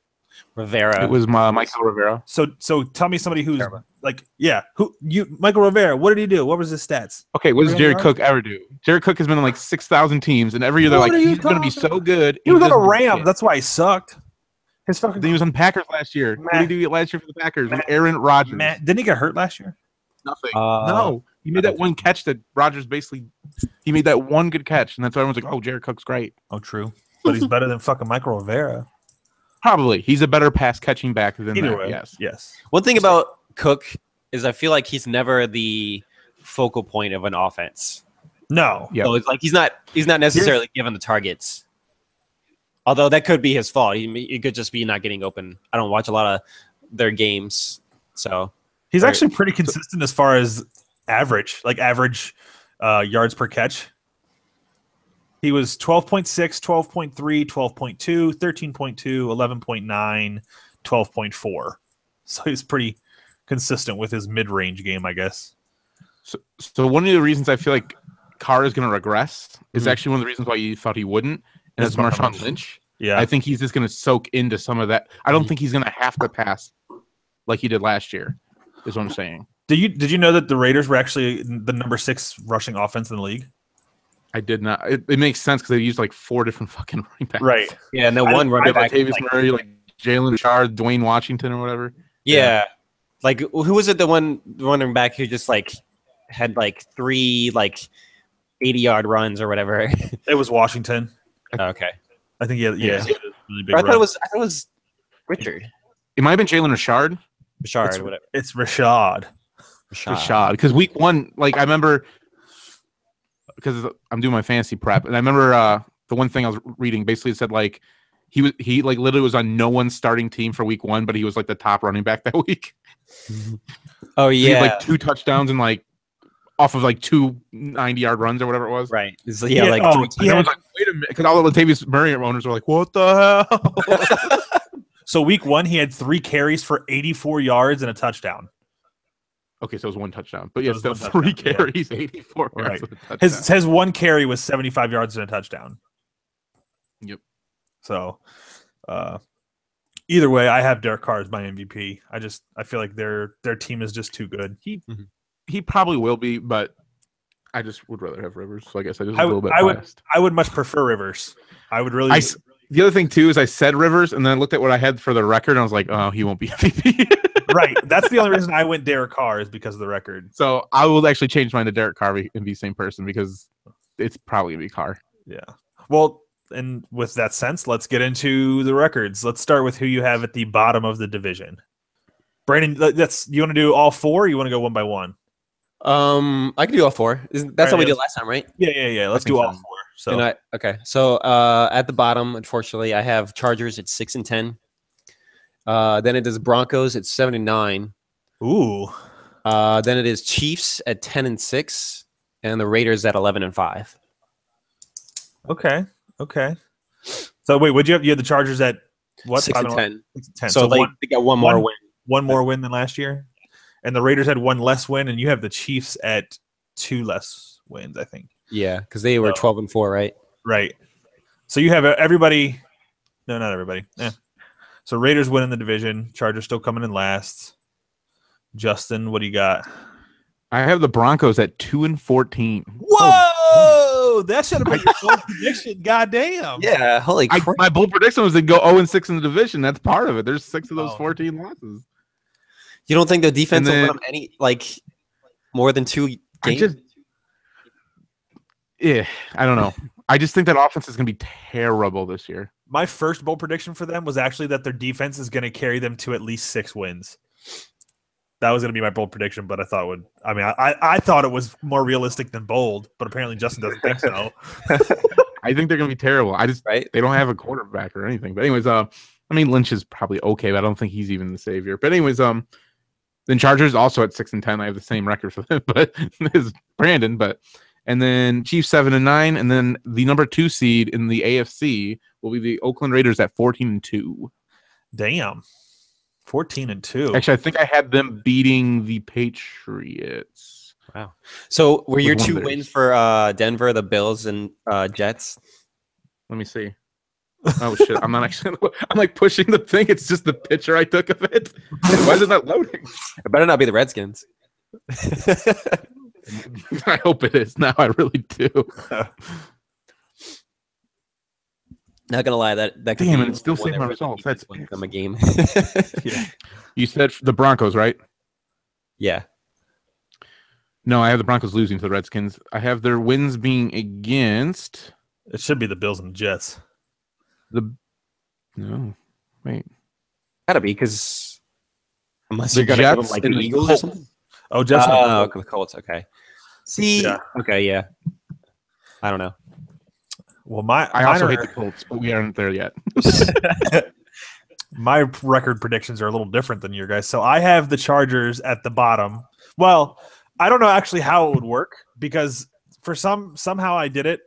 Rivera. It was Michael Rivera. So tell me somebody who's Michael Rivera. What did he do? What was his stats? Okay, what does Jared Cook ever do? Jared Cook has been in 6,000 teams, and every year they're he's going to be so good. He was on a Rams. That's why he sucked. Then he was on Packers last year. What did he do last year for the Packers? With Aaron Rodgers. Didn't he get hurt last year? Nothing. No. He made that one catch that Rodgers he made that one good catch, and that's why everyone's like, oh, Jared Cook's great. Oh, true. But he's better than fucking Michael Rivera. Probably. He's a better pass catching back than Either that. way. Yes. One thing about Cook is I feel like he's never the focal point of an offense. No. Yeah. So it's he's not necessarily given the targets. Although that could be his fault. It could just be not getting open. I don't watch a lot of their games, so he's actually pretty consistent as far as average yards per catch. He was 12.6, 12.3, 12.2, 13.2, 11.9, 12.4. So he's pretty consistent with his mid-range game, I guess. So one of the reasons I feel like Carr is going to regress is actually one of the reasons why you thought he wouldn't, and it's Marshawn Lynch. Yeah. I think he's just going to soak into some of that. I don't think he's going to have to pass like he did last year, is what I'm saying. Did you know that the Raiders were actually the number 6 rushing offense in the league? I did not. It makes sense because they used 4 different fucking running backs. Right. Yeah, and then one running back. Latavius Murray, Jalen Richard, Dwayne Washington, or whatever. Yeah. Who was it? The one running back who just had 3 80-yard runs or whatever. It was Washington. Okay. I think really big. I thought it was Richard. It might have been Jalen Richard. Richard, whatever. It's Rashad. Rashad. Because week 1, like I remember, because I'm doing my fantasy prep, and I remember the one thing I was reading basically said like he like literally was on no one's starting team for week 1, but he was like the top running back that week. Oh yeah, he had like 2 touchdowns and like off of like 2 90-yard runs or whatever it was. Right. Everyone's like, wait a minute, because all the Latavius Murray owners were like, what the hell? So week 1, he had 3 carries for 84 yards and a touchdown. Okay, so it was 1 touchdown, but yeah, still 3 carries, 84 right. yards. His 1 carry was 75 yards and a touchdown. Yep. So, either way, I have Derek Carr as my MVP. I feel like their team is just too good. He probably will be, but I just would rather have Rivers. So I guess I just a little bit biased. I would much prefer Rivers. I would really. The other thing too is I said Rivers, and then I looked at what I had for the record, and I was like, oh, he won't be MVP. Right. That's the only reason I went Derek Carr is because of the record. So I will actually change mine to Derek Carr and be same person because it's probably gonna be Carr. Yeah. Well, and with that sense, let's get into the records. Let's start with who you have at the bottom of the division. Brandon, you want to do all 4? Or you want to go one by one? I can do all 4. That's what we did last time, right? Yeah. Let's do all 4. So okay. So at the bottom, unfortunately, I have Chargers at 6-10. Then it is Broncos at 7-9. Ooh. Then it is Chiefs at 10-6, and the Raiders at 11-5. Okay. So wait, would you have? You had the Chargers at what? 6-10. 6-10. So they got one more win. One more win than last year, and the Raiders had 1 less win, and you have the Chiefs at 2 less wins, I think. Yeah, because they were 12-4, right? Right. So you have everybody. No, not everybody. So Raiders winning the division. Chargers still coming in last. Justin, what do you got? I have the Broncos at 2-14. Whoa! That should have been your bold prediction. Goddamn. Yeah, holy crap. My bold prediction was to go 0-6 in the division. That's part of it. There's 6 of those 14 losses. You don't think the defense will win them any more than 2 games? I don't know. I just think that offense is going to be terrible this year. My first bold prediction for them was actually that their defense is going to carry them to at least 6 wins. That was going to be my bold prediction, but I thought I thought it was more realistic than bold, but apparently Justin doesn't think so. I think they're going to be terrible. They don't have a quarterback or anything. But anyways, Lynch is probably okay, but I don't think he's even the savior. But anyways, then Chargers also at 6-10. I have the same record for them, but is Brandon. And then Chiefs 7-9, and then the number 2 seed in the AFC will be the Oakland Raiders at 14-2. Damn. 14-2. Actually, I think I had them beating the Patriots. Wow. So were your 2 wins for Denver, the Bills, and Jets? Let me see. Oh shit! I'm not actually. I'm like pushing the thing. It's just the picture I took of it. Why is it not loading? It better not be the Redskins. I hope it is. Now I really do. Not gonna lie, that could damn, it's still saving my results. That's them a game. Yeah. You said the Broncos, right? Yeah. No, I have the Broncos losing to the Redskins. I have their wins being against. It should be the Bills and the Jets. No, wait. Gotta be because unless you're gonna Jets give them like and the the Eagles or something. Oh, Jets. The Colts. Okay. See. Yeah. Okay. Yeah. I don't know. Well, I also hate the Colts, but we aren't there yet. My record predictions are a little different than your guys. So I have the Chargers at the bottom. Well, I don't know actually how it would work because for somehow I did it.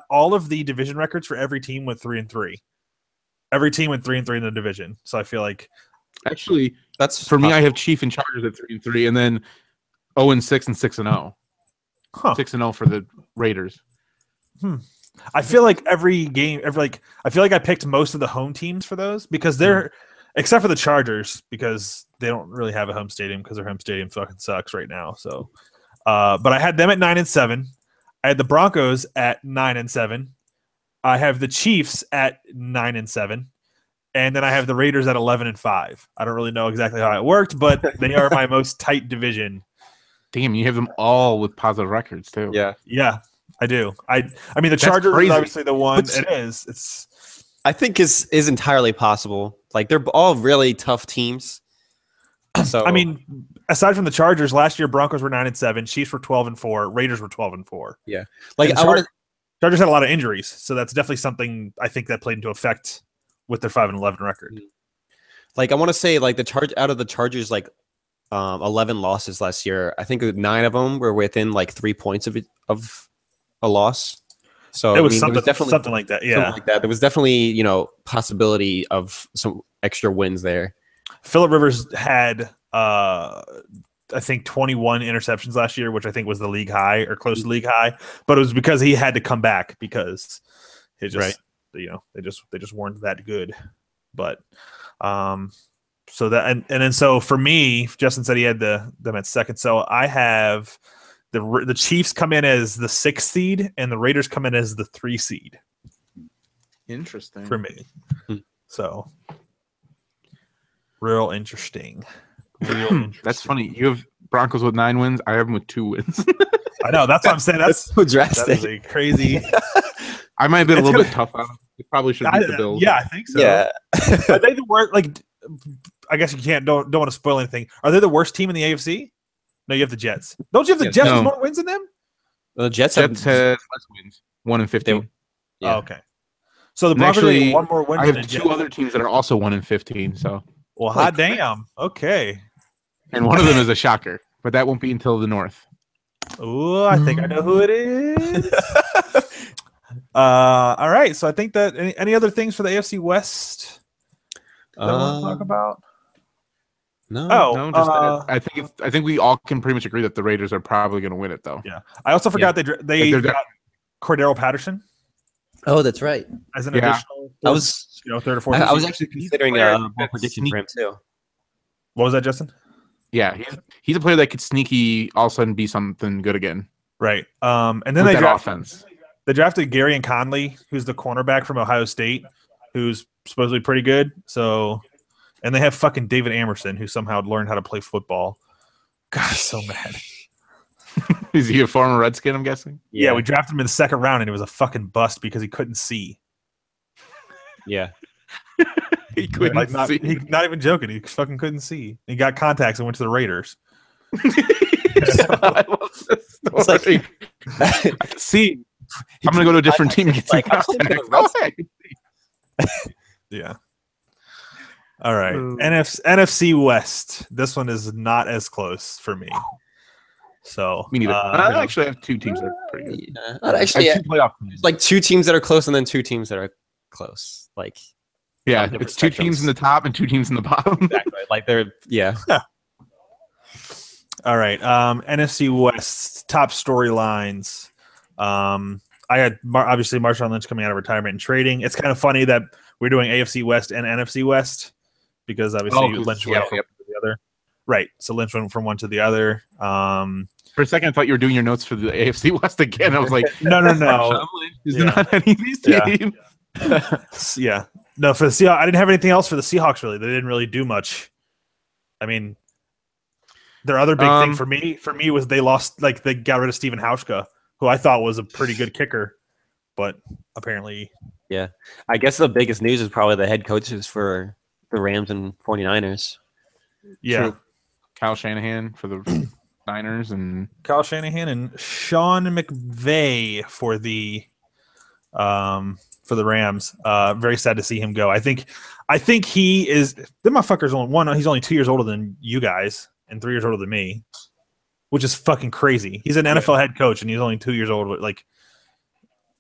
All of the division records for every team went 3-3. Every team went 3-3 in the division. So I feel like actually that's for me. I have Chief and Chargers at 3-3, and then 0-6 and 6-0. 6-0 for the Raiders. I feel like every game, I feel like I picked most of the home teams for those because they're, except for the Chargers, because they don't really have a home stadium because their home stadium fucking sucks right now. So, but I had them at 9-7. I had the Broncos at 9-7. I have the Chiefs at 9-7, and then I have the Raiders at 11-5. I don't really know exactly how it worked, but they are my most tight division. Damn, you have them all with positive records too. Yeah. I do. I mean, the Chargers is obviously the one. It is. I think is entirely possible Like they're all really tough teams. So I mean, aside from the Chargers, last year Broncos were 9-7, Chiefs were 12-4, Raiders were 12-4. Yeah, like Chargers had a lot of injuries, so that's definitely something I think that played into effect with their 5-11 record. Like I want to say, like out of the Chargers, like 11 losses last year, I think 9 of them were within like 3 points of a loss. So it was, there was definitely something like that. Yeah, something like that. There was definitely possibility of some extra wins there. Phillip Rivers had I think 21 interceptions last year, which I think was the league high or close to league high, but it was because he had to come back because it just they just weren't that good. But so that and then so for me, Justin said he had them at second. So I have the Chiefs come in as the 6th seed and the Raiders come in as the 3 seed. Interesting for me. So real interesting. That's funny. You have Broncos with 9 wins. I have them with 2 wins. I know. That's what I'm saying. That's so drastic. That is a crazy. I might have been a little bit tough on them. It probably should beat the Bills. Yeah, I think so. Yeah. Are they the worst? Like, I guess you don't want to spoil anything. Are they the worst team in the AFC? No, you have the Jets. Don't you have the Jets with more wins than them? The Jets have less wins. 1-15. Yeah. Oh, okay. So the Broncos have one more win. I have 2 other teams that are also 1-15. So. Well, hot damn. Okay. And one of them is a shocker, but that won't be until the North. Oh, I think I know who it is. All right. So I think that any other things for the AFC West that I want to talk about? No. No, just that. I think we all can pretty much agree that the Raiders are probably going to win it, though. Yeah. I also forgot they got Cordero Patterson. Oh, that's right. As an additional, I was 3rd or 4th. I was actually considering a prediction for him too. What was that, Justin? Yeah, he's a player that could sneaky all of a sudden be something good again. Right. And then they drafted Gary and Conley, who's the cornerback from Ohio State, who's supposedly pretty good. So, and they have fucking David Amerson, who somehow learned how to play football. God, so mad. Is he a former Redskin, I'm guessing? Yeah, we drafted him in the 2nd round, and it was a fucking bust because he couldn't see. Yeah. He couldn't see. Not even joking. He fucking couldn't see. He got contacts and went to the Raiders. I love this story. I can see. I'm going to go to a different team and get some contacts. Yeah. All right. NFC West. This one is not as close for me. So me neither. I actually have 2 teams that are pretty good. Yeah. Actually, I have 2 playoff teams. Like 2 teams that are close and then 2 teams that are close. Like, yeah, it's 2 teams in the top and 2 teams in the bottom. Exactly. Like they're All right. NFC West top storylines. I had obviously Marshawn Lynch coming out of retirement and trading. It's kind of funny that we're doing AFC West and NFC West because obviously Lynch went from one to the other. Right. So Lynch went from one to the other. For a second, I thought you were doing your notes for the AFC West again. I was like, no. He's not any of these teams. Yeah. No, for the Seahawks, I didn't have anything else for the Seahawks, really. They didn't really do much. I mean, their other big thing for me was they got rid of Steven Hauschka, who I thought was a pretty good kicker, but apparently. Yeah. I guess the biggest news is probably the head coaches for the Rams and 49ers. Yeah. True. Kyle Shanahan for the Niners and Kyle Shanahan and Sean McVay for the Rams. Very sad to see him go. I think he is the motherfucker's he's only 2 years older than you guys and 3 years older than me, which is fucking crazy. He's an NFL head coach and he's only 2 years old. Like,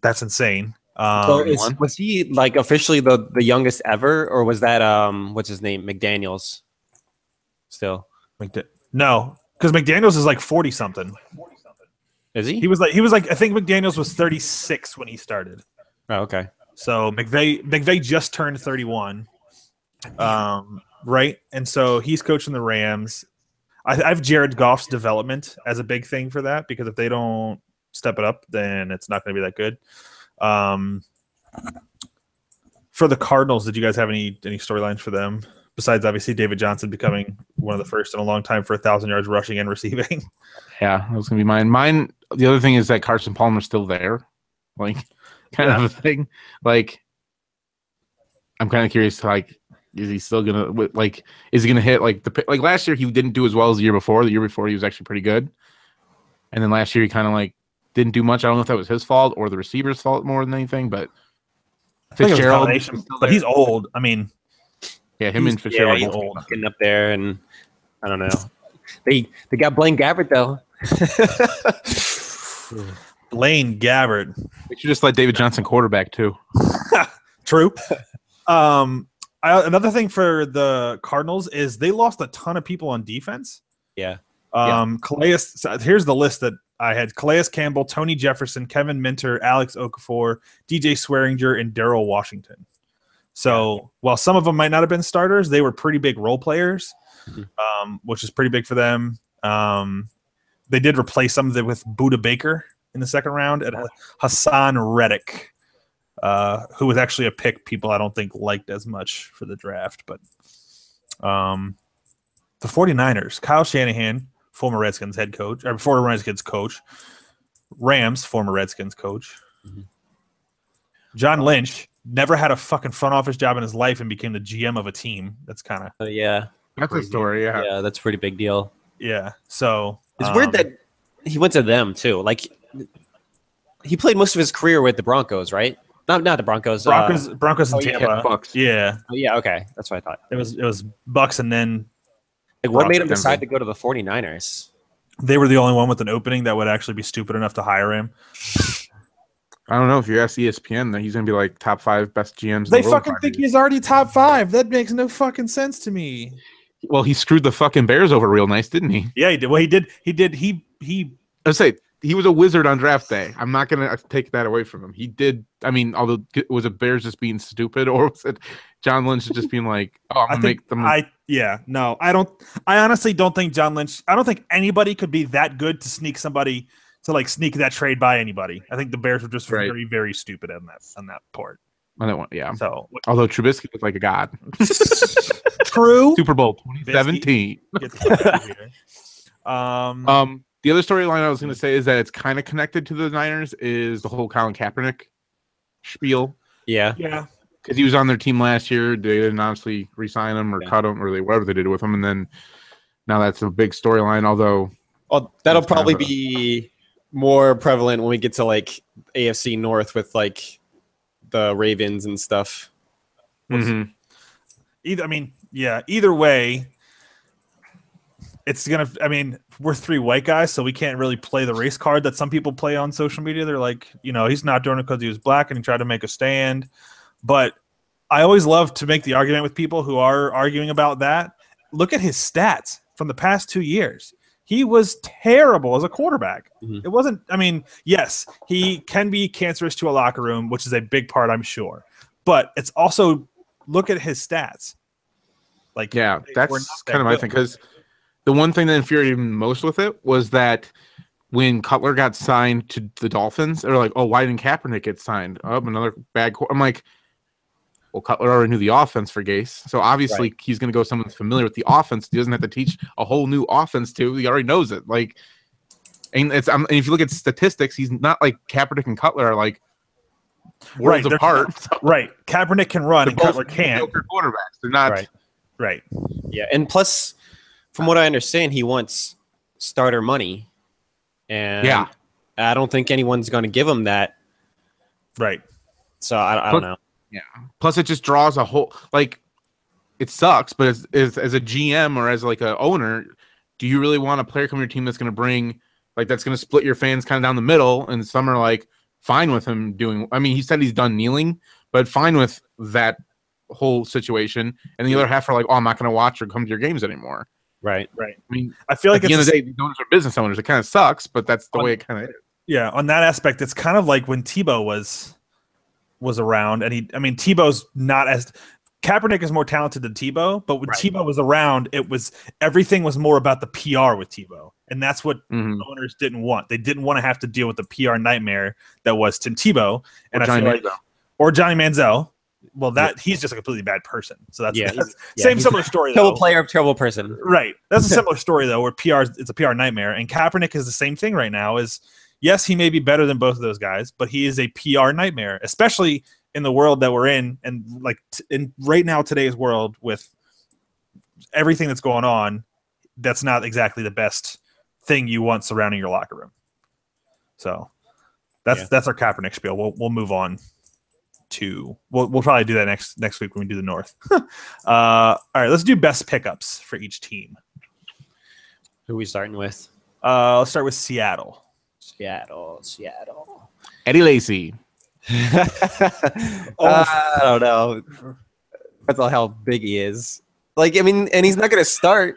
that's insane. Was he like officially the youngest ever, or was that what's his name, McDaniels? Still, no, because McDaniels is like 40 something. Is he? He was like I think McDaniels was 36 when he started. Oh, okay. So McVay just turned 31, right? And so he's coaching the Rams. I have Jared Goff's development as a big thing for that because if they don't step it up, then it's not going to be that good. For the Cardinals, did you guys have any storylines for them besides obviously David Johnson becoming one of the first in a long time for 1,000 yards rushing and receiving? Yeah, that was going to be mine. The other thing is that Carson Palmer's still there, like kind of a thing. Like, I'm kind of curious, like is he still gonna like? Is he gonna hit like last year? He didn't do as well as the year before. The year before he was actually pretty good, and then last year he kind of like didn't do much. I don't know if that was his fault or the receiver's fault more than anything, but Fitzgerald. But he's old. I mean, yeah, him and Fitzgerald he's both old, getting up there, and I don't know. They got Blaine Gabbert though. Blaine Gabbert. They should just let David Johnson quarterback too. True. Another thing for the Cardinals is they lost a ton of people on defense. Yeah. Calais. Here's the list that I had: Calais Campbell, Tony Jefferson, Kevin Minter, Alex Okafor, DJ Swearinger, and Darrell Washington. So while some of them might not have been starters, they were pretty big role players, which is pretty big for them. They did replace some of it with Budda Baker in the second round and Hassan Reddick, who was actually a pick people I don't think liked as much for the draft. But the 49ers, Kyle Shanahan, former Redskins head coach, or former Redskins coach, Rams, former Redskins coach, John Lynch, never had a fucking front office job in his life and became the GM of a team. That's kind of that's a story. Yeah, that's a pretty big deal. Yeah, so it's weird that he went to them too. Like he played most of his career with the Broncos, right? Not the Broncos. Broncos and Tampa. Bucks. Yeah. Oh, yeah. Okay, that's what I thought. It was Bucks, and then like, what made him decide to go to the 49ers? They were the only one with an opening that would actually be stupid enough to hire him. I don't know if you ask ESPN, that he's gonna be like top 5 best GMs. They fucking think he's already top 5. That makes no fucking sense to me. Well, he screwed the fucking Bears over real nice, didn't he? Yeah, he did. Well, he did. I'd say he was a wizard on draft day. I'm not gonna take that away from him. He did. I mean, although was it Bears just being stupid, or was it John Lynch just being like, "Oh, I'm gonna make them"? I honestly don't think John Lynch. I don't think anybody could be that good to sneak that trade by anybody. I think the Bears were just very, very stupid on that part. On that one, yeah. So, although Trubisky was like a god. True. Super Bowl 2017. The other storyline I was going to say is that it's kind of connected to the Niners is the whole Colin Kaepernick spiel. Yeah. Because he was on their team last year. They didn't honestly re-sign him or cut him or whatever they did with him. And then now that's a big storyline, although... Well, that'll probably be more prevalent when we get to like AFC North with like the Ravens and stuff. Mm-hmm. Either way, it's gonna. I mean, we're 3 white guys, so we can't really play the race card that some people play on social media. They're like, he's not doing it because he was black and he tried to make a stand. But I always love to make the argument with people who are arguing about that. Look at his stats from the past 2 years. He was terrible as a quarterback. Mm-hmm. It wasn't. I mean, yes, he can be cancerous to a locker room, which is a big part, I'm sure. But it's also look at his stats. Like, yeah, that's kind of my thing, because the one thing that infuriated me most with it was that when Cutler got signed to the Dolphins, they're like, "Oh, why didn't Kaepernick get signed?" Oh, another bad. I'm like, well, Cutler already knew the offense for Gase, so obviously he's going to go someone familiar with the offense. He doesn't have to teach a whole new offense to. He already knows it. Like, and and if you look at statistics, he's not like Kaepernick and Cutler are like worlds apart. Right, Kaepernick can run and Cutler can't. Quarterbacks, they're not. Right. Yeah, and plus, from what I understand, he wants starter money, and I don't think anyone's going to give him that. Right. So I don't know. Yeah. Plus, it just draws a whole it sucks. But as a GM or as like a owner, do you really want a player come to your team that's going to bring that's going to split your fans kind of down the middle? And some are like fine with him doing. I mean, he said he's done kneeling, but fine with that whole situation. And the other half are like, "Oh, I'm not going to watch or come to your games anymore." Right. I mean, I feel like at the end of the day, these owners are business owners. It kind of sucks, but that's the way it kind of is. Yeah, on that aspect, it's kind of like when Tebow was around, and Tebow's not as Kaepernick is more talented than Tebow, but when Tebow was around, everything was more about the PR with Tebow, and that's what owners didn't want. They didn't want to have to deal with the PR nightmare that was Tim Tebow, and or Johnny Manziel. Well, he's just a completely bad person. So that's similar story. Terrible player, terrible person. Right. That's a similar story though, where it's a PR nightmare, and Kaepernick is the same thing right now. Yes, he may be better than both of those guys, but he is a PR nightmare, especially in the world that we're in, and like in right now today's world with everything that's going on, that's not exactly the best thing you want surrounding your locker room. So that's our Kaepernick spiel. We'll move on to we'll probably do that next week when we do the North. All right, let's do best pickups for each team. Who are we starting with? Let's start with Seattle. Seattle. Eddie Lacy. I don't know. That's how big he is. Like, I mean, and he's not going to start.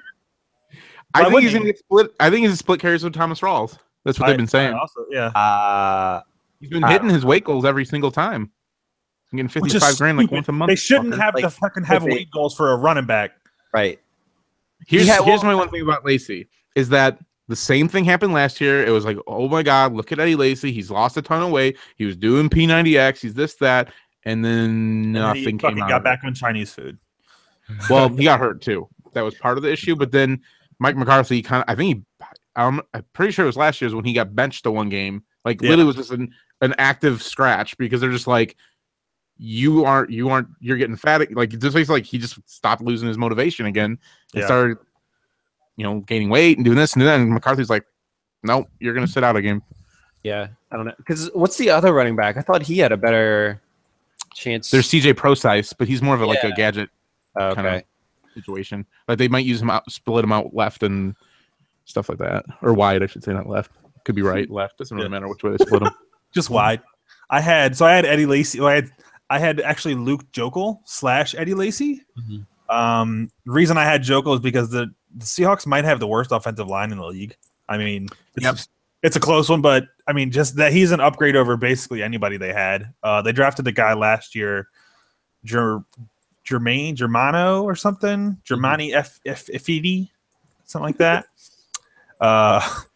I think he's going to get split. I think he's a split carries with Thomas Rawls. That's what they've been saying. Also, yeah. He's been hitting his weight goals every single time. He's getting 55 grand like once a month. They shouldn't have to fucking have weight goals for a running back. Right. Here's my one thing about Lacy is that the same thing happened last year. It was like, oh my God, look at Eddie Lacy. He's lost a ton of weight. He was doing P90X. He's this, that. And then nothing came out. He got back on Chinese food. Well, he got hurt too. That was part of the issue. But then Mike McCarthy I'm pretty sure it was last year's when he got benched to one game. Like literally was just an active scratch because they're just like, you're getting fat. Like it just like he just stopped losing his motivation again and started, gaining weight and doing this and doing that. And McCarthy's like, nope, you're gonna sit out a game. Yeah, I don't know. Because what's the other running back? I thought he had a better chance. There's CJ Procise, but he's more of a gadget kind of situation. Like they might use him out, split him out left and stuff like that, or wide, I should say, not left. Could be right, left. Doesn't really matter which way they split him. Just wide. I had Eddie Lacy. I had actually Luke Jokel / Eddie Lacy. Mm-hmm. The reason I had Jokel is because the Seahawks might have the worst offensive line in the league. I mean, it's a close one, but I mean, just that he's an upgrade over basically anybody they had. They drafted the guy last year, Germano or something, Germani Fidi, something like that. But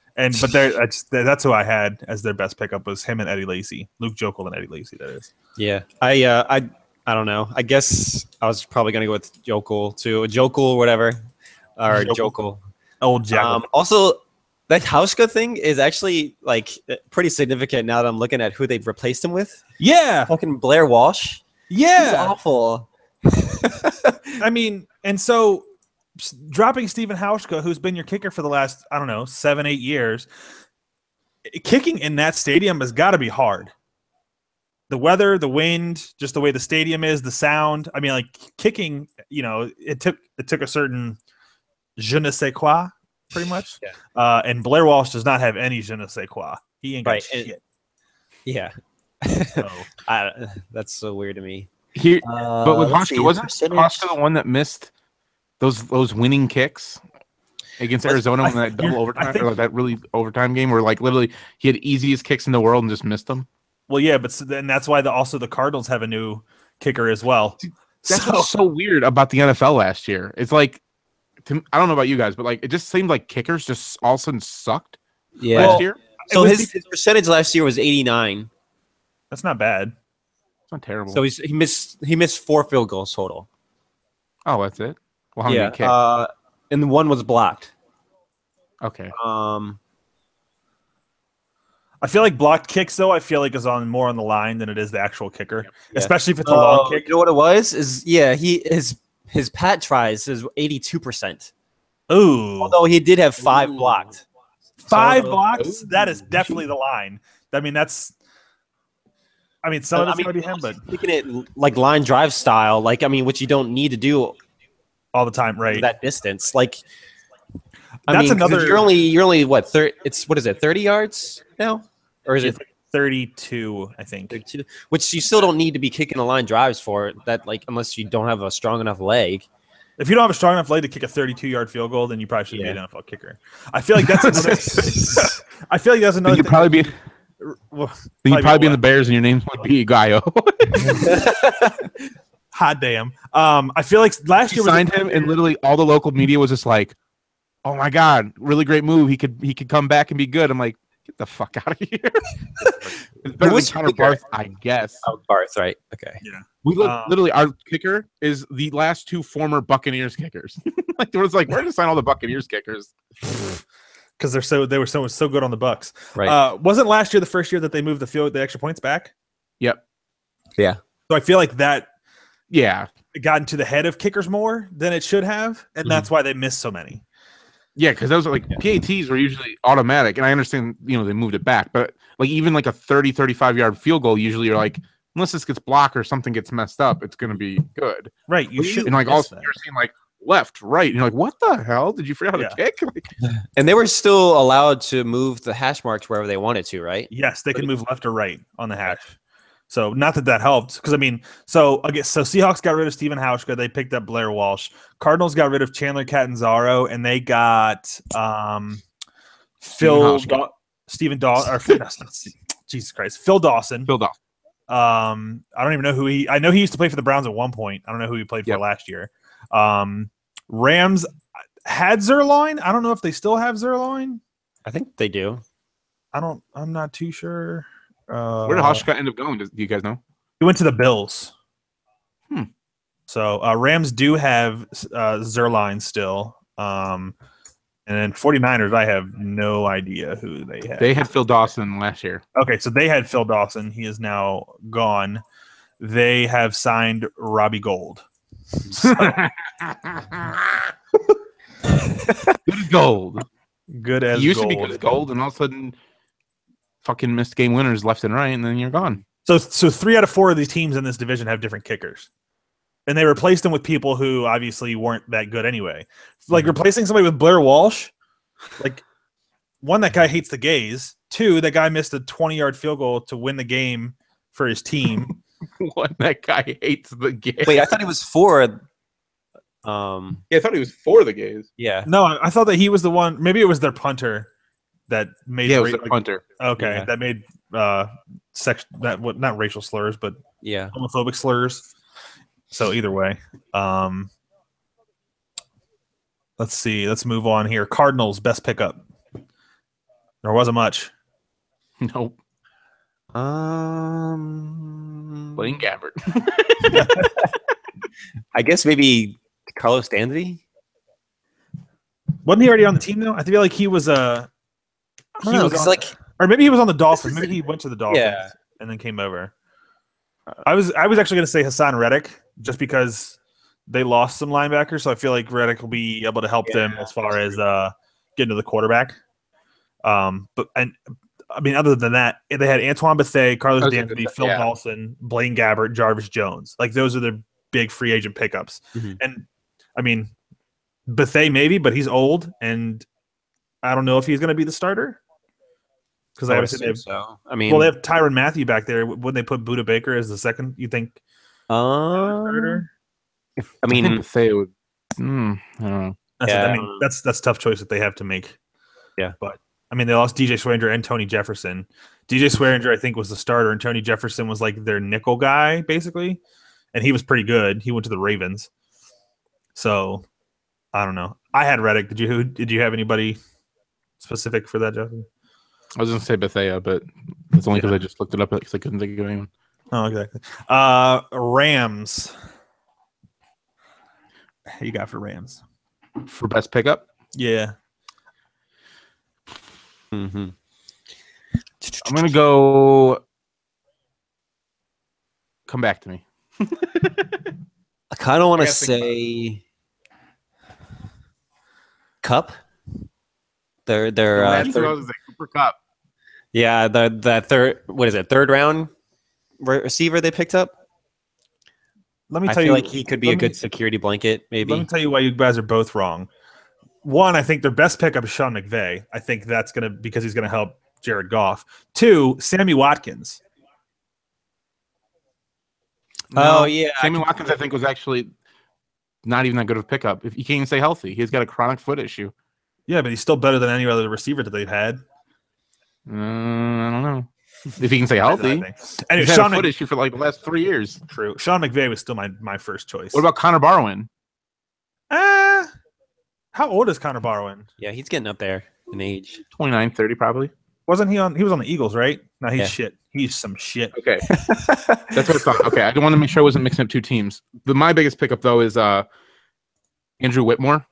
that's who I had as their best pickup was him and Eddie Lacy, Luke Jokel and Eddie Lacy. That is. Yeah, I don't know. I guess I was probably gonna go with Jokel too, Jokel whatever, or Jokel. Old Jack. Also, that Hauschka thing is actually like pretty significant now that I'm looking at who they've replaced him with. Yeah, fucking Blair Walsh. Yeah, he's awful. I mean, and so dropping Stephen Hauschka, who's been your kicker for the last, 7-8 years, kicking in that stadium has got to be hard. The weather, the wind, just the way the stadium is, the sound. I mean, like kicking, it took a certain je ne sais quoi, pretty much. Yeah. And Blair Walsh does not have any je ne sais quoi. He ain't got shit. Yeah. So. That's so weird to me. But with Hauschka, wasn't Hauschka the one that missed those winning kicks against Arizona in that double overtime or that really overtime game where like literally he had easiest kicks in the world and just missed them? Well, yeah, but then that's why also the Cardinals have a new kicker as well. Dude, that's what's so weird about the NFL last year. It's like, I don't know about you guys, but like it just seemed like kickers just all of a sudden sucked last year. So his percentage last year was 89. That's not bad. It's not terrible. So he missed 4 field goals total. Oh, that's it. Well, how many kicked? And one was blocked. Okay. I feel like blocked kicks, though, is more on the line than it is the actual kicker, especially if it's a long kick. You know what it was? His pat tries is 82%. Ooh. Although he did have 5 blocked. 5 blocks? That is definitely the line. I mean, some of it's going to be him, but taking it like line drive style, which you don't need to do all the time, right? That distance, that's another. You're only what? 30, what is it? 30 yards now, or is it 32? I think 32. Which you still don't need to be kicking the line drives for that, unless you don't have a strong enough leg. If you don't have a strong enough leg to kick a 32-yard field goal, then you probably shouldn't be an NFL kicker. I feel like that's another. You'd probably be. Well, you'd probably be in the Bears, and your name would be Gaio. Hot damn! I feel like last year signed him, and literally all the local media was just like, "Oh my God, really great move! He could come back and be good." I'm like, "Get the fuck out of here!" It's better than Connor Barth, I guess. Oh, Barth, right? Okay. Yeah. We literally our kicker is the last 2 former Buccaneers kickers. Like there was we're gonna sign all the Buccaneers kickers. Because they were so good on the Bucks. Right. Wasn't last year the first year that they moved the extra points back? Yep. Yeah. So I feel like that got into the head of kickers more than it should have, and that's why they missed so many. Yeah, because those are like PATs were usually automatic, and I understand they moved it back, but like even like a 30, 35-yard field goal, usually you're like, unless this gets blocked or something gets messed up, it's going to be good. Right. You should. And like also you're seeing like left, right, and you're like, what the hell? Did you forget how to kick? And they were still allowed to move the hash marks wherever they wanted to, right? Yes, they can move left or right on the hash. So not that helped, because I mean, so Seahawks got rid of Steven Hauschka, they picked up Blair Walsh. Cardinals got rid of Chandler Catanzaro, and they got Phil Dawson. Jesus Christ, Phil Dawson. I don't even know who he. I know he used to play for the Browns at one point. I don't know who he played for last year. Rams had Zerline. I don't know if they still have Zerline. I think they do. I'm not too sure. Where did Hauschka end up going? Do you guys know? He went to the Bills. So Rams do have Zerline still. And then 49ers, I have no idea who they had. They had Phil Dawson last year. Okay, so they had Phil Dawson. He is now gone. They have signed Robbie Gould. So. Good as gold. Good as he used gold. to be good as gold, and all of a sudden fucking missed game winners left and right, and then you're gone. So 3 out of 4 of these teams in this division have different kickers. And they replaced them with people who obviously weren't that good anyway. Like replacing somebody with Blair Walsh, like, one, that guy hates the gays. 2, that guy missed a 20-yard field goal to win the game for his team. One, that guy hates the gays. Wait, I thought he was for. Yeah, I thought he was for the gays. Yeah. No, I thought that he was the one. Maybe it was their punter that made. Yeah, it was their punter. Okay, that made not racial slurs, but homophobic slurs. So either way, let's see. Let's move on here. Cardinals best pickup. There wasn't much. Nope. Blaine Gabbert. I guess maybe Carlos Danzy. Wasn't he already on the team though? I feel like he was or maybe he was on the Dolphins. Maybe he went to the Dolphins and then came over. I was actually going to say Hassan Reddick just because they lost some linebackers, so I feel like Reddick will be able to help them as far as getting to the quarterback. But I mean, other than that, they had Antoine Bethea, Carlos Danzy, Phil Dawson, Blaine Gabbert, Jarvis Jones. Like, those are the big free agent pickups. And I mean, Bethea maybe, but he's old, and I don't know if he's going to be the starter. Because obviously they have, they have Tyrann Mathieu back there. Wouldn't they put Budda Baker as the second? You think? Starter? I mean, Bethea would. I don't know. I mean, that's a tough choice that they have to make. Yeah, but I mean, they lost DJ Swearinger and Tony Jefferson. DJ Swearinger, I think, was the starter, and Tony Jefferson was like their nickel guy, basically, and he was pretty good. He went to the Ravens. So I don't know. I had Reddick. Did you have anybody specific for that, Justin? I was going to say Bethea, but it's only because I just looked it up because I couldn't think of anyone. Oh, exactly. Rams. What you got for Rams? For best pickup? Yeah. I'm going to go. Come back to me. I kind of want to say Cup. They're Cooper Cup. Yeah, the third round receiver they picked up. Let me I tell feel you, like he could be a good security blanket. Maybe. Let me tell you why you guys are both wrong. One, I think their best pickup is Sean McVay. I think that's because he's gonna help Jared Goff. 2, Sammy Watkins. Oh yeah, Sammy Watkins I think was actually not even that good of a pickup. If you can't even stay healthy, he's got a chronic foot issue. Yeah, but he's still better than any other receiver that they've had. I don't know. If he can stay healthy. Anyway, he's had a foot issue for like the last 3 years. True. Sean McVay was still my first choice. What about Connor Barwin? How old is Connor Barwin? Yeah, he's getting up there in age. 29, 30 probably. Wasn't he on? He was on the Eagles, right? No, he's shit. He's some shit. Okay. That's what I thought. Okay, I don't want to make sure I wasn't mixing up two teams. My biggest pickup, though, is Andrew Whitmore.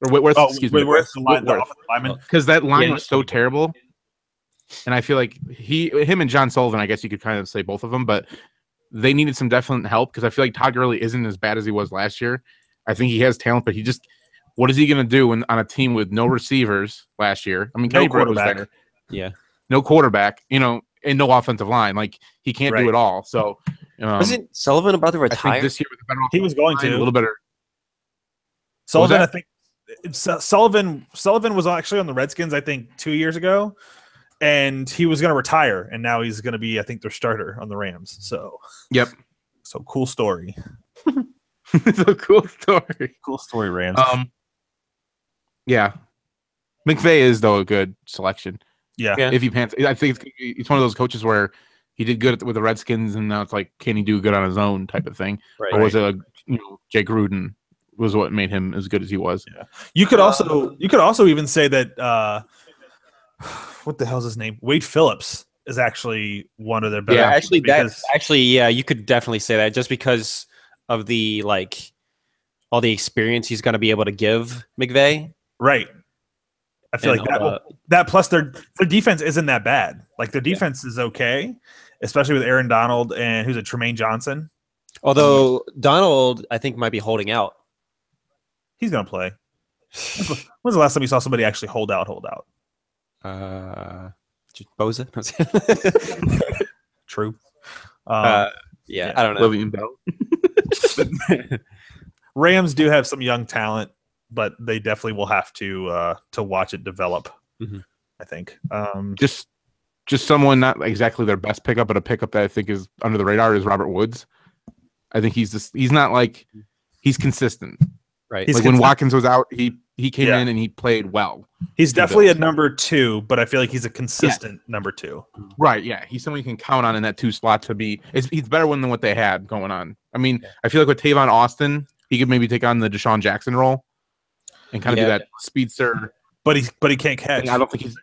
Or Whitworth, excuse me. Whitworth. Because that line was so terrible. And I feel like him and John Sullivan, I guess you could kind of say both of them, but they needed some definite help because I feel like Todd Gurley isn't as bad as he was last year. I think he has talent, but what is he going to do on a team with no receivers last year? I mean, No Kenny Britt was quarterback. there. Yeah. No quarterback, and no offensive line. Like, he can't do it all. So, wasn't Sullivan about to retire? I think this year with a better He was going to. a little better. Sullivan, I think Sullivan was actually on the Redskins, I think, 2 years ago, and he was going to retire, and now he's going to be, I think, their starter on the Rams. So, yep. So cool story. It's a cool story. Cool story, Rams. Yeah. McVay is though a good selection. Yeah. If he pants, I think it's one of those coaches where he did good with the Redskins, and now it's like, can he do good on his own type of thing? Right. Or was it Jay Gruden was what made him as good as he was? Yeah. You could also even say that what the hell's his name? Wade Phillips is actually one of their better. Yeah, you could definitely say that just because of the all the experience he's going to be able to give McVay. Right. I feel like that plus their defense isn't that bad. Like, their defense is okay, especially with Aaron Donald and who's it, Tremaine Johnson. Although Donald, I think, might be holding out. He's gonna play. When's the last time you saw somebody actually hold out? Boza. True. Yeah, I don't know. William Bell. Rams do have some young talent, but they definitely will have to watch it develop. Mm-hmm. I think. Just someone not exactly their best pickup, but a pickup that I think is under the radar is Robert Woods. I think he's consistent. Right. Like, when Watkins was out, he came in and he played well. He's definitely a number 2, but I feel like he's a consistent number 2. Right, yeah. He's someone you can count on in that 2 slot to be. He's better than what they had going on. I mean, I feel like with Tavon Austin, he could maybe take on the Deshaun Jackson role and kind of do that speedster. But he can't catch. I don't think he's.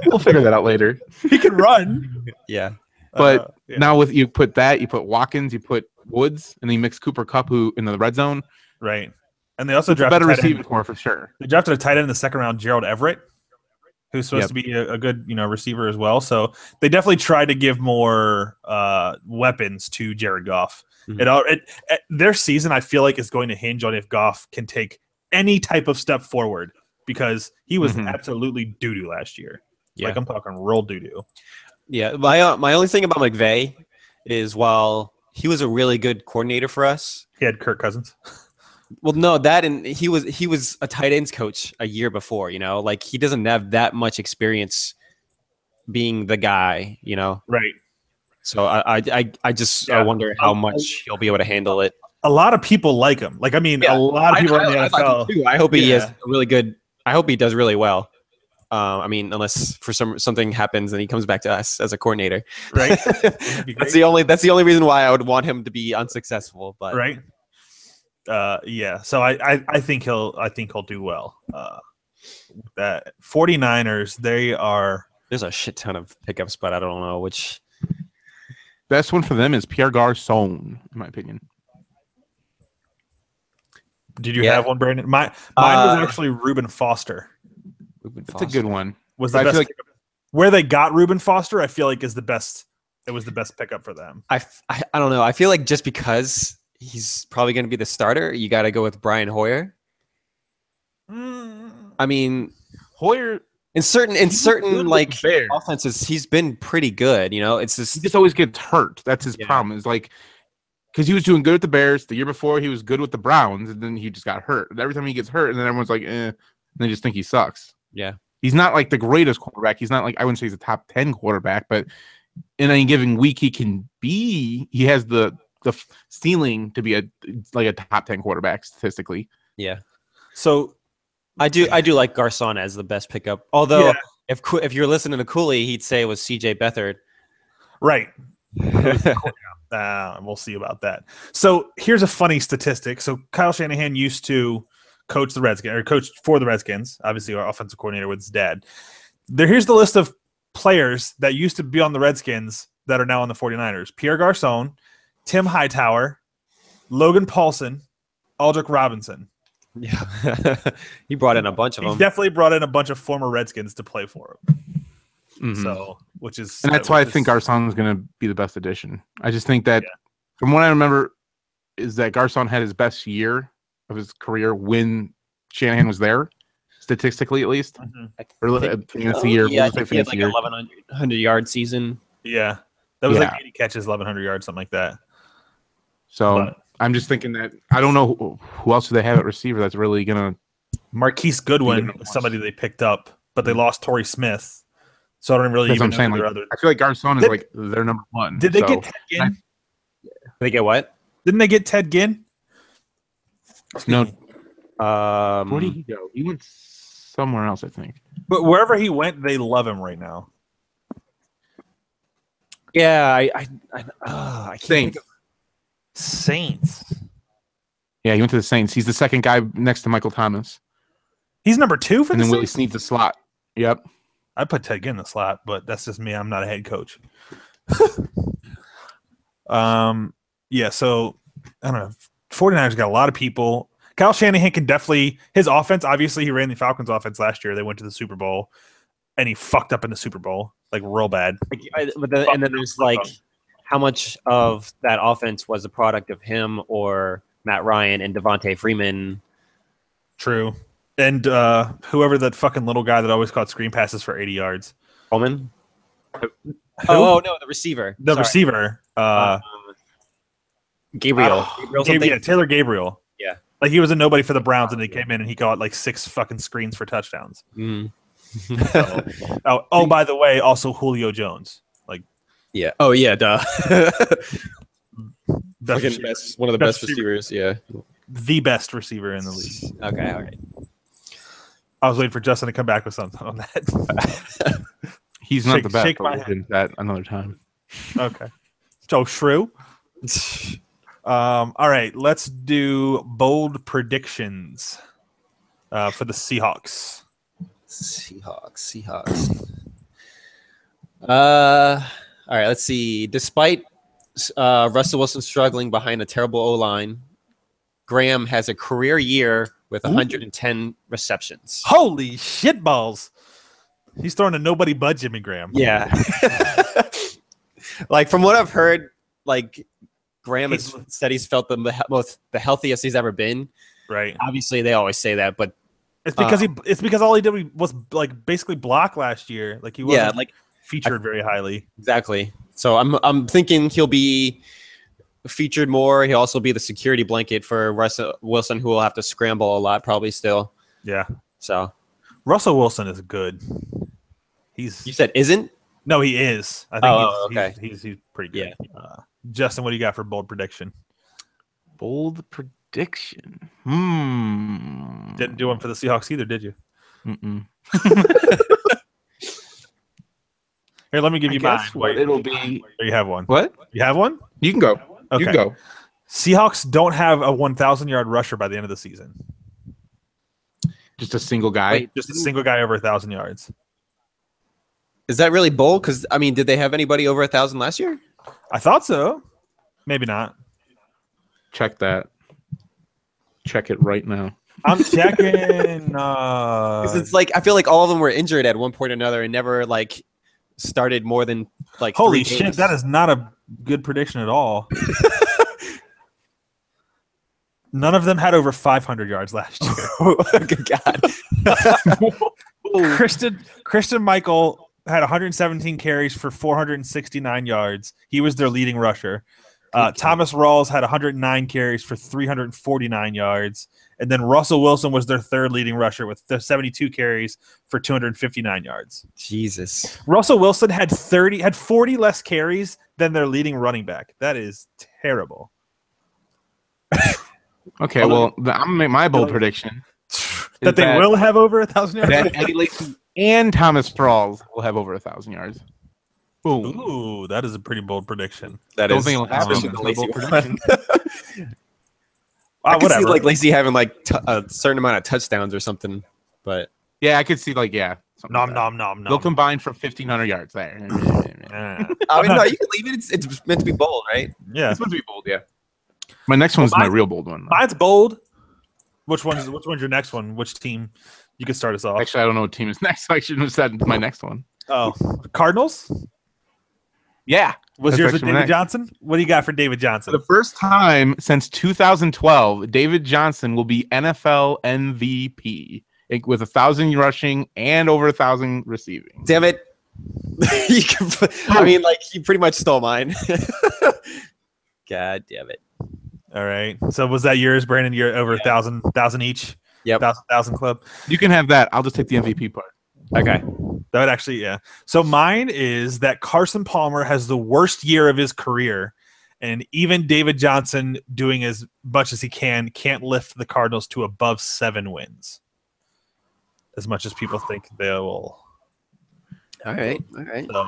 We'll figure that out later. He can run. Yeah. But now you put Watkins, you put Woods, and then you mix Cooper Kupp, who in the red zone. Right. And they also drafted a better receiving core for sure. They drafted a tight end in the second round, Gerald Everett, who's supposed to be a good receiver as well. So they definitely tried to give more weapons to Jared Goff. Mm-hmm. Their season, I feel like, is going to hinge on if Goff can take any type of step forward, because he was absolutely doo-doo last year. Yeah. Like, I'm talking real doo-doo. Yeah, my only thing about McVay is, while he was a really good coordinator for us, he had Kirk Cousins. Well, no, and he was a tight ends coach a year before. Like, he doesn't have that much experience being the guy. Right. So I just wonder how much he'll be able to handle it. A lot of people like him. Like, I mean, a lot of people in the NFL. Like him too. I hope he is really good. I hope he does really well. I mean, unless for something happens and he comes back to us as a coordinator, right? That's the only reason why I would want him to be unsuccessful. But right, yeah. So I think he'll do well. That 49ers, there's a shit ton of pickups, but I don't know which. Best one for them is Pierre Garçon, in my opinion. Did you have one, Brandon? Mine was actually Reuben Foster. That's a good one. Was the best where they got Reuben Foster? I feel like is the best. It was the best pickup for them. I don't know. I feel like just because he's probably going to be the starter, you got to go with Brian Hoyer. I mean, Hoyer in certain like offenses, he's been pretty good. It's just he just always gets hurt. That's his problem. Is like, because he was doing good with the Bears the year before, he was good with the Browns, and then he just got hurt. And every time he gets hurt, and then everyone's like, and they just think he sucks. Yeah, he's not like the greatest quarterback. He's not like, I wouldn't say he's a top 10 quarterback, but in any given week he has the ceiling to be a top 10 quarterback statistically. Yeah. So I do like Garçon as the best pickup. Although if you're listening to Cooley, he'd say it was CJ Beathard. Right. We'll see about that. So here's a funny statistic. So Kyle Shanahan used to coach the Redskins, or coach for the Redskins. Obviously, our offensive coordinator with his dad. Here's the list of players that used to be on the Redskins that are now on the 49ers. Pierre Garçon, Tim Hightower, Logan Paulson, Aldrick Robinson. Yeah. He brought in a bunch of them. He definitely brought in a bunch of former Redskins to play for him. So, which is, and that's why I think Garcon is going to be the best addition. I just think that, from what I remember, is that Garcon had his best year of his career when Shanahan was there, statistically at least. Or fantasy year. Yeah, I think he had like 1,100-yard season. Yeah, that was like 80 catches, 1,100 yards, something like that. So I'm just thinking that I don't know who else do they have at receiver that's really going to. Marquise Goodwin is somebody they picked up, but they lost Torrey Smith. So I don't really even know their other. I feel like Garcon is like their number one. Did they get Ted Ginn? Did they get what? Didn't they get Ted Ginn? No. Where did he go? He went somewhere else, I think. But wherever he went, they love him right now. Yeah, I can't think of Saints. Yeah, he went to the Saints. He's the second guy next to Michael Thomas. He's number 2 for the Saints? And then Willie Snead's the slot. Yep. I put Ted Ginn in the slot, but that's just me. I'm not a head coach. Yeah, so I don't know. 49ers got a lot of people. Kyle Shanahan can definitely – his offense, obviously he ran the Falcons offense last year. They went to the Super Bowl, and he fucked up in the Super Bowl, like real bad. And then there's like how much of that offense was a product of him or Matt Ryan and Devontae Freeman. True. And whoever that fucking little guy that always caught screen passes for 80 yards. Coleman? Oh, no, the receiver. The receiver. Gabriel. Taylor Gabriel. Yeah. Like he was a nobody for the Browns, and he came in and he caught like 6 fucking screens for touchdowns. So, by the way, also Julio Jones. Like, yeah. Oh yeah, duh. best, one of the best receivers. Yeah. The best receiver in the league. Okay. I was waiting for Justin to come back with something on that. He's not the best. Shake my hand. That another time. Okay. So shrew. All right, let's do bold predictions for the Seahawks. Seahawks. All right, let's see. Despite Russell Wilson struggling behind a terrible O-line, Graham has a career year with 110 receptions. Holy shitballs. He's throwing a nobody but Jimmy Graham. Yeah. Like, from what I've heard, like, Graham has said he's felt the healthiest he's ever been. Right. Obviously, they always say that, but it's because all he did was like basically block last year. Like he wasn't featured very highly. Exactly. So I'm thinking he'll be featured more. He'll also be the security blanket for Russell Wilson, who will have to scramble a lot probably still. Yeah. So Russell Wilson is good. You said isn't? No, he is. I think he's pretty good. Yeah. Justin, what do you got for bold prediction? Bold prediction. Didn't do one for the Seahawks either, did you? Here, let me give you mine. It'll be. You have one. What? You have one? You can go. Okay. You can go. Seahawks don't have a 1,000-yard rusher by the end of the season. Just a single guy? Wait, just a single guy over 1,000 yards. Is that really bold? Because, I mean, did they have anybody over 1,000 last year? I thought so. Maybe not. Check that. Check it right now. I'm checking. Because it's like, I feel like all of them were injured at one point or another and never, like, started more than, like, holy 3 shit, games. that is not a good prediction at all. None of them had over 500 yards last year. Good God. Christian Michael had 117 carries for 469 yards. He was their leading rusher. Thomas Rawls had 109 carries for 349 yards. And then Russell Wilson was their third leading rusher with 72 carries for 259 yards. Jesus. Russell Wilson had 40 less carries than their leading running back. That is terrible. Okay, well, I'm going to make my bold prediction. that they will have over 1,000 yards? That Eddie Lacy and Thomas Rawls will have over 1,000 yards. Boom. Ooh, that is a pretty bold prediction. That Don't is. think it'll happen. The Lacy Prediction. I could see like Lacy having like a certain amount of touchdowns or something, but yeah, I could see like nom. They'll combine for 1,500 yards there. I mean, no, you can leave it. It's meant to be bold, right? Yeah, it's meant to be bold. Yeah. My next one's my real bold one. Mine's bold. Which one's your next one? Which team? You can start us off. Actually, I don't know what team is next. I shouldn't have said my next one. Oh, Cardinals? Yeah. Was That's yours with actually David next. Johnson? What do you got for David For Johnson? the first time since 2012, David Johnson will be NFL MVP with 1,000 rushing and over 1,000 receiving. Damn it. I mean, like, you pretty much stole mine. God damn it. All right. So was that yours, Brandon? You're over 1,000 each? Yep. 1,000 club? You can have that. I'll just take the MVP part. Okay. That would actually, yeah. So mine is that Carson Palmer has the worst year of his career, and even David Johnson, doing as much as he can't lift the Cardinals to above 7 wins. As much as people think they will. All right. So,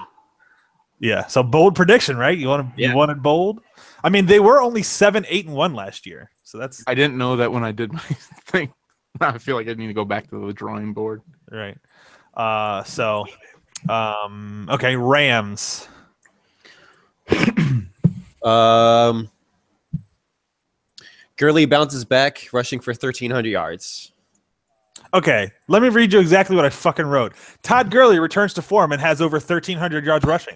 yeah. So bold prediction, right? You wanted bold? I mean, they were only 7-8-1 last year. So that's I didn't know that when I did my thing. I feel like I need to go back to the drawing board. right. Okay, Rams. Gurley bounces back, rushing for 1,300 yards. Okay, let me read you exactly what I fucking wrote. Todd Gurley returns to form and has over 1,300 yards rushing.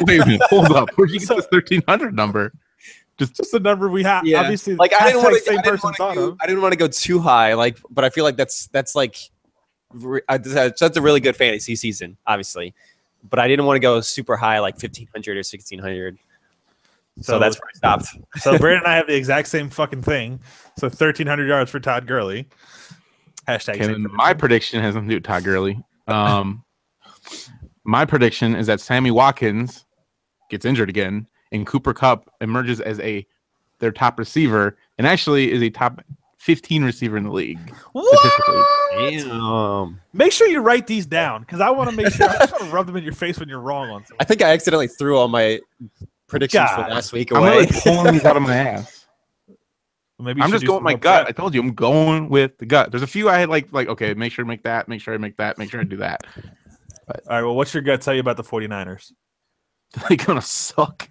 Wait a minute, hold up. Where'd you get this 1,300 number? Just the number we have. Yeah. Obviously, like I didn't want to go too high. Like, but I feel like that's like that's a really good fantasy season, obviously. But I didn't want to go super high, like 1,500 or 1,600. So that's where I stopped. So Brandon and I have the exact same fucking thing. So 1,300 yards for Todd Gurley. Hashtag. Okay, my prediction has nothing to do with Todd Gurley. My prediction is that Sammy Watkins gets injured again, and Cooper Kupp emerges as their top receiver, and actually is a top 15 receiver in the league. Damn. Make sure you write these down, because I want to make sure. I just want to rub them in your face when you're wrong on something. I think I accidentally threw all my predictions for last week I'm away. really pulling these out of my ass. Maybe I'm just going with my gut. I told you I'm going with the gut. There's a few I had like okay, make sure to make that, make sure I make that, make sure I do that. But, all right, well, what's your gut tell you about the 49ers? They're gonna suck.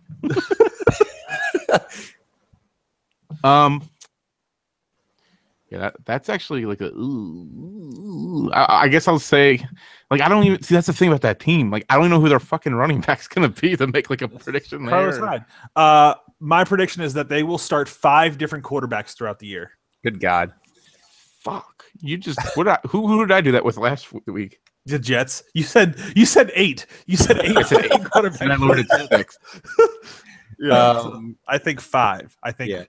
Yeah, that's actually like a ooh. I guess I'll say, like, I don't even see. That's the thing about that team. Like, I don't know who their fucking running back's gonna be to make like a prediction Carlos there. Hyde. My prediction is that they will start 5 different quarterbacks throughout the year. Good God. Fuck. You just who did I do that with last week? The Jets. You said 8. You said 8. I said 8 quarterbacks. And I lowered it to 6. Yeah. I think 5. I think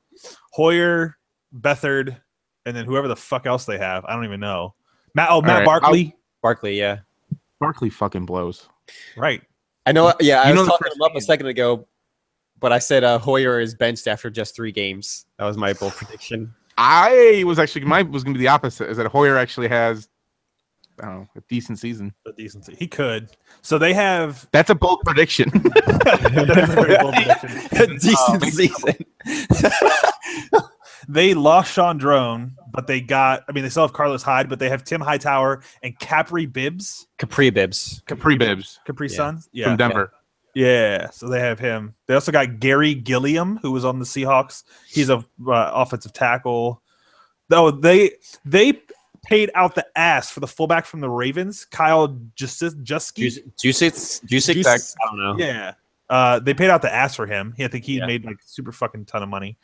Hoyer, Beathard, and then whoever the fuck else they have. I don't even know. Matt Barkley. Barkley, yeah. Barkley fucking blows. Right. I know. Yeah, I was talking him up a second ago, but I said Hoyer is benched after just 3 games. That was my bold prediction. Mine was going to be the opposite. Is that Hoyer actually has, I don't know, a decent season. He could. So they have. That's a bold prediction. That is a very bold prediction. A decent season. They lost Sean Drone, but they still have Carlos Hyde, but they have Tim Hightower and Capri Bibbs. Capri Bibbs. Capri Suns. Yeah. From Denver. Yeah, so they have him. They also got Gary Gilliam, who was on the Seahawks. He's a offensive tackle. Though they paid out the ass for the fullback from the Ravens, Kyle Juszczyk. I don't know. Yeah, they paid out the ass for him. I think he made like super fucking ton of money.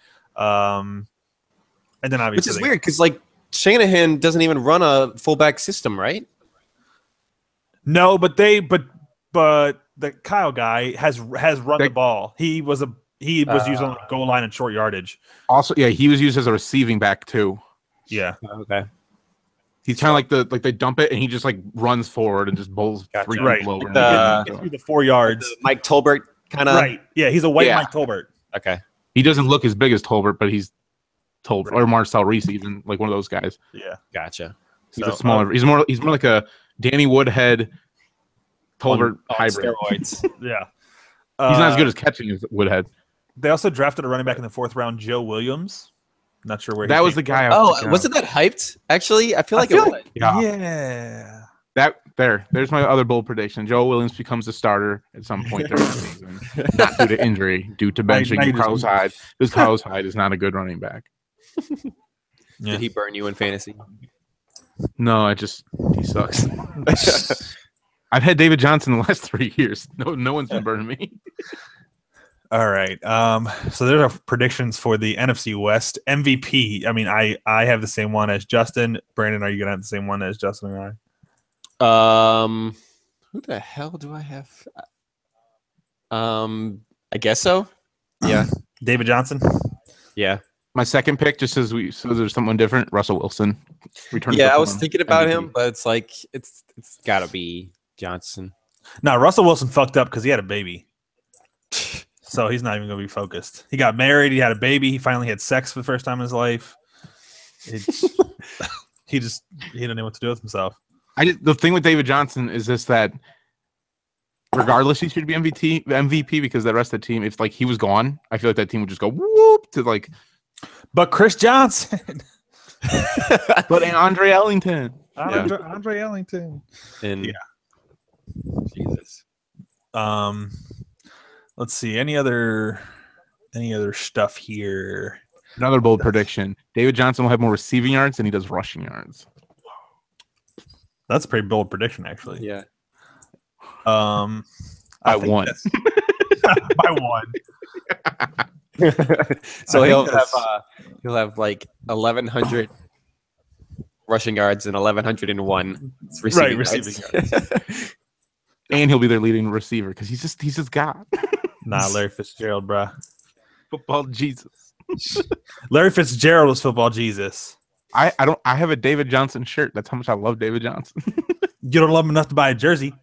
And then obviously, which is weird because like Shanahan doesn't even run a fullback system, right? No, but the Kyle guy has run the ball. He was used on the goal line and short yardage. Also, yeah, he was used as a receiving back too. Yeah. Okay. He's kind of like they dump it and he just like runs forward and just bowls 3 people over. Through the 4 yards. The Mike Tolbert kind of. Right. Yeah, he's a white Mike Tolbert. Okay. He doesn't look as big as Tolbert, but he's Tolbert or Marcel Reese, even like one of those guys. Yeah. Gotcha. He's a smaller. He's more like a Danny Woodhead, Tolbert hybrid. Steroids. Yeah. He's not as good as catching as Woodhead. They also drafted a running back in the 4th round, Joe Williams. Not sure where that was the guy. Wasn't that hyped? Actually, I feel like it was. Yeah. There's my other bold prediction. Joe Williams becomes a starter at some point during the season, not due to injury, due to benching Carlos Hyde. Because Carlos Hyde is not a good running back. Did he burn you in fantasy? No, he sucks. I've had David Johnson the last 3 years. No one's been burning me. All right. So there are predictions for the NFC West MVP. I mean, I have the same one as Justin. Brandon, are you gonna have the same one as Justin and I? Who the hell do I have? I guess so. Yeah. David Johnson. Yeah. My second pick, just as there's someone different, Russell Wilson. I was thinking about him, but it's like it's gotta be Johnson. No, Russell Wilson fucked up because he had a baby. So he's not even going to be focused. He got married. He had a baby. He finally had sex for the first time in his life. He didn't know what to do with himself. The thing with David Johnson is this, that regardless, he should be MVP because the rest of the team, if like he was gone, I feel like that team would just go whoop to like. But Chris Johnson. But Andre Ellington. Andre Ellington. And Jesus. Let's see. Any other stuff here? Another bold prediction. David Johnson will have more receiving yards than he does rushing yards. That's a pretty bold prediction, actually. Yeah. By one. By one. So he'll have like 1,100 rushing yards and 1,101 receiving yards. And he'll be their leading receiver because he's just God. Nah, Larry Fitzgerald, bro. Football Jesus. Larry Fitzgerald was football Jesus. I have a David Johnson shirt. That's how much I love David Johnson. You don't love him enough to buy a jersey.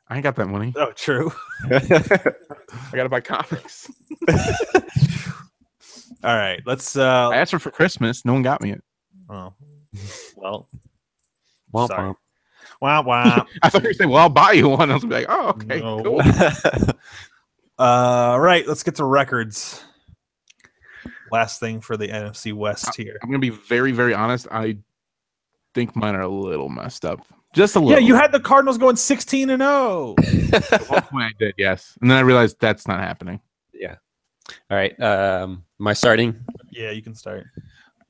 I ain't got that money. Oh, true. I gotta buy comics. All right, let's. I asked for Christmas. No one got me it. Oh, well. Sorry. Wow. I thought you were saying, "Well, I'll buy you one." I was like, "Oh, okay, no. cool." Right. Let's get to records. Last thing for the NFC West here. I'm gonna be very, very honest. I think mine are a little messed up. Just a little. Yeah, you had the Cardinals going 16-0. At one point I did, yes. And then I realized that's not happening. Yeah. All right. Am I starting? Yeah, you can start.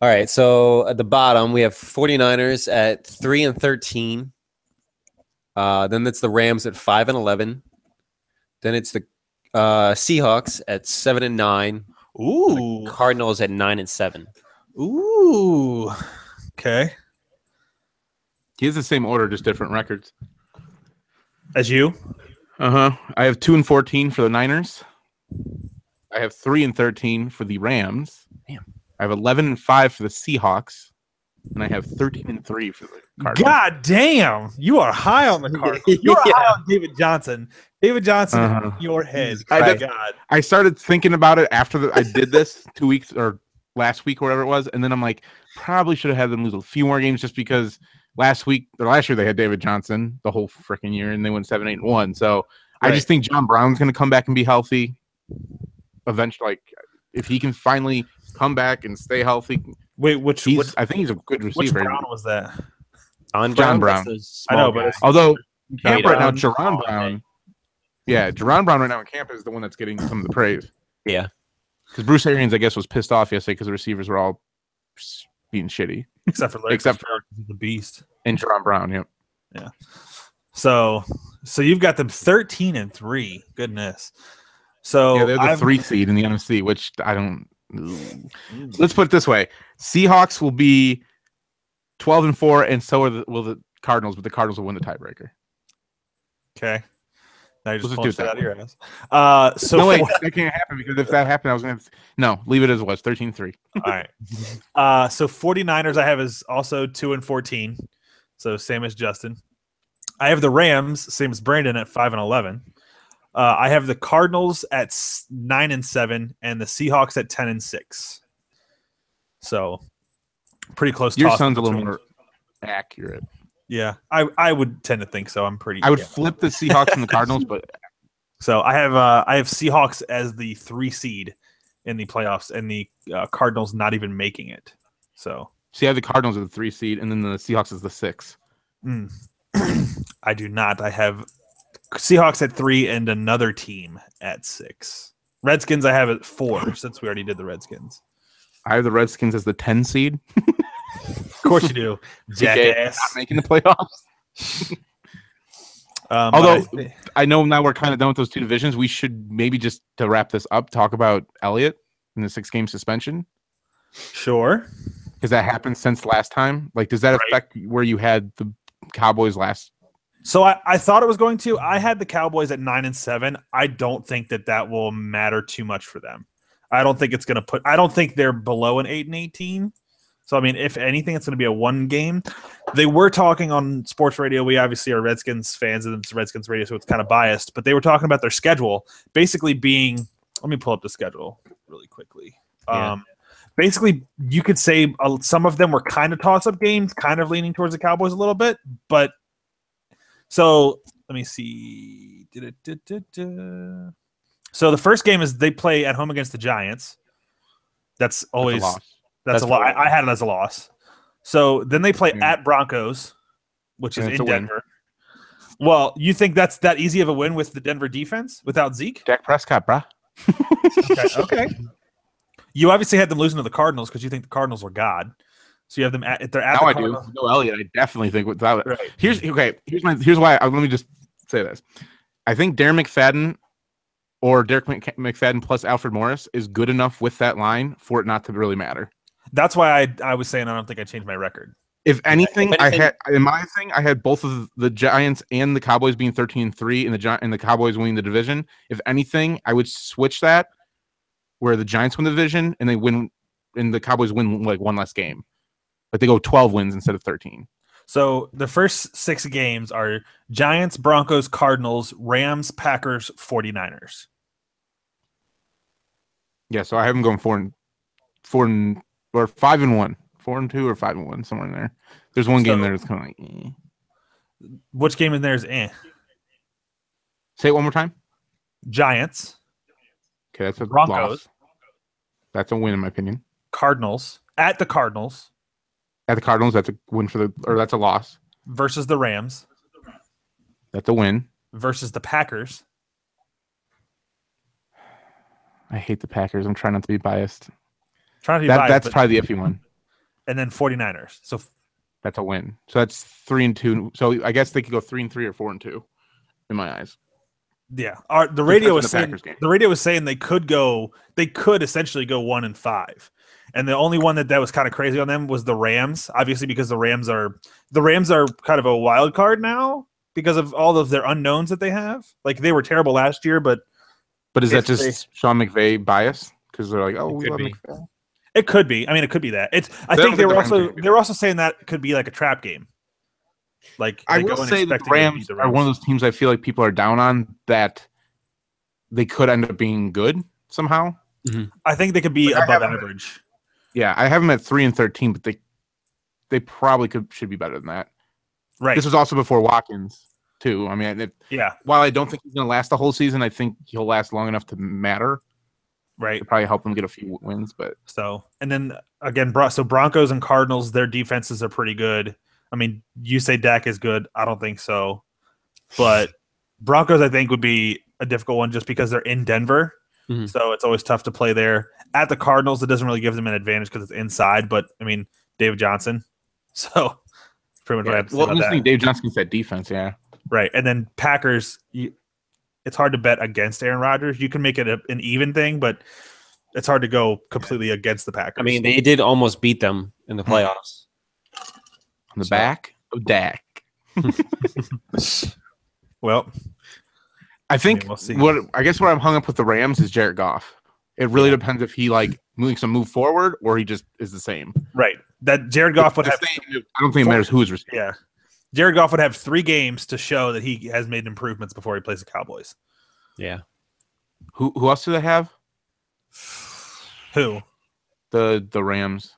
All right. So at the bottom, we have 49ers at 3-13. Then it's the Rams at 5-11. Then it's the Seahawks at 7-9. Ooh. The Cardinals at 9-7. Ooh. Okay. He has the same order, just different records. As you? I have 2-14 for the Niners. I have 3-13 for the Rams. Damn. I have 11-5 for the Seahawks, and I have 13-3 for the Cardinals. God damn, you are high on the Cardinals. You are high on David Johnson. David Johnson in your head. I started thinking about it after I did this 2 weeks or last week or whatever it was, and then I'm like, probably should have had them lose a few more games just because last year they had David Johnson the whole freaking year, and they went 7-8-1. So I just think John Brown's going to come back and be healthy eventually. Like if he can finally come back and stay healthy. Wait, I think he's a good receiver. Which Brown was that? John Brown. I know, but although in camp right now, Jerron Brown. Yeah, Jerron Brown right now in camp is the one that's getting some of the praise. Yeah, because Bruce Arians, I guess, was pissed off yesterday because the receivers were all being shitty, except for the beast and Jerron Brown. Yep. Yeah. So you've got them 13-3. Goodness. So yeah, they're the 3 seed in the NFC, which I don't. Let's put it this way: Seahawks will be 12-4, and so will the Cardinals, but the Cardinals will win the tiebreaker. Okay. Now you just punched it out of your ass. No, wait, that can't happen because if that happened, I was going to leave it as it was 13-3. All right. So 49ers I have is also 2-14. So same as Justin. I have the Rams, same as Brandon, at 5-11. I have the Cardinals at 9-7 and the Seahawks at 10-6. So pretty close. Your sounds a little more accurate. Yeah, I would tend to think so. I would flip the Seahawks and the Cardinals, but so I have Seahawks as the 3 seed in the playoffs, and the Cardinals not even making it. So I have the Cardinals as the 3 seed, and then the Seahawks as the 6. I do not. I have Seahawks at 3 and another team at 6. Redskins I have at 4 since we already did the Redskins. I have the Redskins as the 10 seed. Of course you do, jackass. Not making the playoffs. Although I know now we're kind of done with those two divisions, we should maybe just to wrap this up talk about Elliott in the 6-game suspension. Sure. Because that happened since last time. Like, does that affect where you had the Cowboys last? So I thought it was going to. I had the Cowboys at 9-7. I don't think that will matter too much for them. I don't think it's going to put. I don't think they're below an 8-18. So I mean, if anything, it's going to be a 1 game. They were talking on sports radio. We obviously are Redskins fans, and it's Redskins radio, so it's kind of biased. But they were talking about their schedule basically being. Let me pull up the schedule really quickly. Yeah. Basically, you could say some of them were kind of toss-up games, kind of leaning towards the Cowboys a little bit. But so let me see. So the first game is they play at home against the Giants. That's always that's a loss. I had it as a loss. So then they play at Broncos, which is in Denver. Well, you think that's that easy of a win with the Denver defense without Zeke? Dak Prescott, bruh. Okay. You obviously had them losing to the Cardinals because you think the Cardinals were God. So you have them at they're at now the I Cardinals. do. No, Elliott, I definitely think without it. Right. Here's why. Let me just say this. I think Darren McFadden or Derek McFadden plus Alfred Morris is good enough with that line for it not to really matter. That's why I was saying I don't think I changed my record. If anything, I had both of the Giants and the Cowboys being 13-3 and the Cowboys winning the division. If anything, I would switch that where the Giants win the division and they win and the Cowboys win like 1 less game. Like they go 12 wins instead of 13. So the first 6 games are Giants, Broncos, Cardinals, Rams, Packers, 49ers. Yeah, so I have them going 4-1, 5-1, 4-2 or 5-1, somewhere in there. There's one game there that's kind of like. Which game in there is eh? Say it one more time. Giants. Okay, that's a Broncos. loss. That's a win in my opinion. Cardinals at the Cardinals. At the Cardinals, that's a win that's a loss. Versus the Rams. That's a win. Versus the Packers. I hate the Packers. I'm trying not to be biased. Biased, that's probably the iffy one. And then 49ers. So that's a win. So that's 3-2. So I guess they could go 3-3 or 4-2 in my eyes. Yeah. The radio was saying they could essentially go 1-5. And the only one that was kind of crazy on them was the Rams, obviously because the Rams are kind of a wild card now because of all of their unknowns that they have. Like they were terrible last year, but is that just Sean McVay bias? Because they're like, oh, we love McVay. It could be. I mean, it could be that. I think they were also saying that could be like a trap game. Like I will say that the Rams are one of those teams I feel like people are down on that they could end up being good somehow. Mm-hmm. I think they could be above average. Yeah, I have them at 3-13, but they probably should be better than that. Right. This was also before Watkins too. I mean, while I don't think he's going to last the whole season, I think he'll last long enough to matter. Right. To probably help them get a few wins, but and then again, so Broncos and Cardinals, their defenses are pretty good. I mean, you say Dak is good. I don't think so. But Broncos, I think, would be a difficult one just because they're in Denver. Mm-hmm. So it's always tough to play there. At the Cardinals, it doesn't really give them an advantage because it's inside. But, I mean, David Johnson. So pretty much what I have to say about that. I think Dave Johnson's that defense, yeah. Right. And then Packers, it's hard to bet against Aaron Rodgers. You can make it an even thing, but it's hard to go completely against the Packers. I mean, they did almost beat them in the playoffs. On the back of Dak. Well, I think we'll see. where I'm hung up with the Rams is Jared Goff. It really depends if he makes a move forward or he just is the same. Right. That Jared Goff would have. I don't think it matters who is receiving. Yeah. Jared Goff would have 3 games to show that he has made improvements before he plays the Cowboys. Yeah. Who else do they have? Who? The Rams.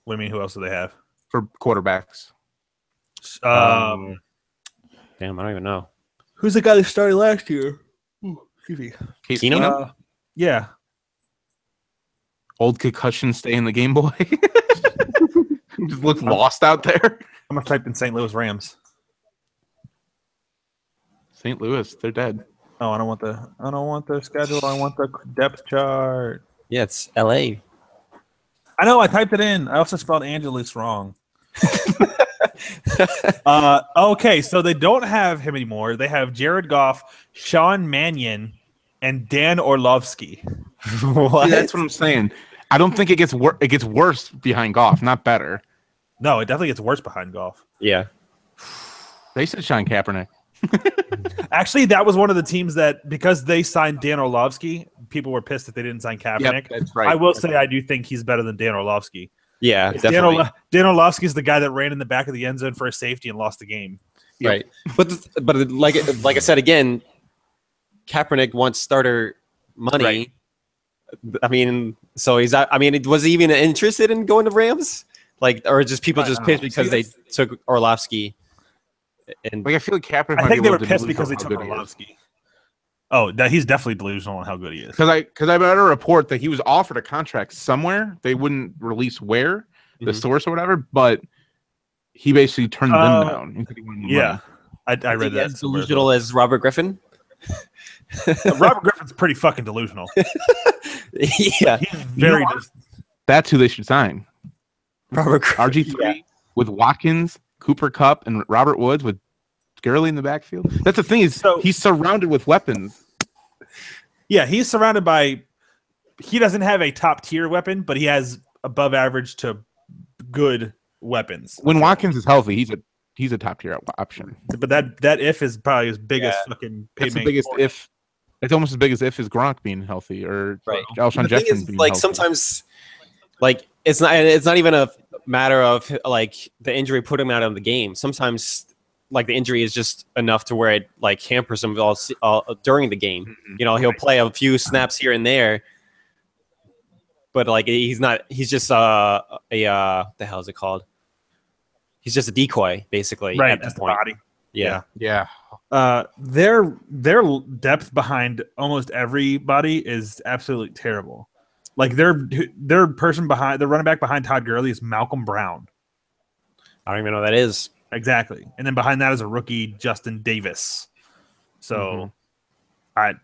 What do you mean? Who else do they have for quarterbacks? Damn, I don't even know. Who's the guy that started last year? Excuse me. Case Keenum? Yeah. Old concussion stay in the Game Boy. Just looks lost out there. I'm gonna type in St. Louis Rams. St. Louis, they're dead. Oh, I don't want the schedule. I want the depth chart. Yeah, it's LA. I know. I typed it in. I also spelled Angeles wrong. Okay, so they don't have him anymore. They have Jared Goff, Sean Mannion, and Dan Orlovsky. What? See, that's what I'm saying. I don't think it gets it gets worse behind Goff, not better. No, it definitely gets worse behind Goff. Yeah. They said Sean Kaepernick. Actually, that was one of the teams that, because they signed Dan Orlovsky, people were pissed that they didn't sign Kaepernick. Yep, that's right. I will say I do think he's better than Dan Orlovsky. Yeah, definitely. Dan Orlovsky is the guy that ran in the back of the end zone for a safety and lost the game. Yep. Right. But like I said again, Kaepernick wants starter money. Right. I mean, so he's not, I mean, was he even interested in going to Rams? Like, or just people just pissed because they took Orlovsky? And Like, I feel like Kaepernick. I think they were pissed delusional because they how took good he is. Orlovsky. Oh, he's definitely delusional on how good he is. Because I read a report that he was offered a contract somewhere. They wouldn't release where, the source or whatever, but he basically turned them down. And said he wanted more Yeah, money. I read that. as delusional as Robert Griffin. Robert Griffin's pretty fucking delusional. Yeah, He's very. That's who they should sign. Robert Griffin. RG3 with Watkins, Cooper Kupp, and Robert Woods with Gurley in the backfield. That's the thing, is he's surrounded with weapons. Yeah, he's surrounded by. He doesn't have a top tier weapon, but he has above average to good weapons. When Watkins is healthy, he's a top tier option. But that if is probably his biggest fucking. That's the biggest if. It's almost as big as if is Gronk being healthy or Alshon Jefferson being like healthy. sometimes, like it's not even a matter of like the injury put him out of the game. Sometimes like the injury is just enough to where it like hampers him all during the game. Mm-hmm. You know, he'll play a few snaps here and there, but like he's just the hell is it called? He's just a decoy basically Right, at that just the point. body. Yeah. Their depth behind almost everybody is absolutely terrible. Like their person behind the running back behind Todd Gurley is Malcolm Brown. I don't even know what that is. Exactly, and then behind that is a rookie Justin Davis. So, I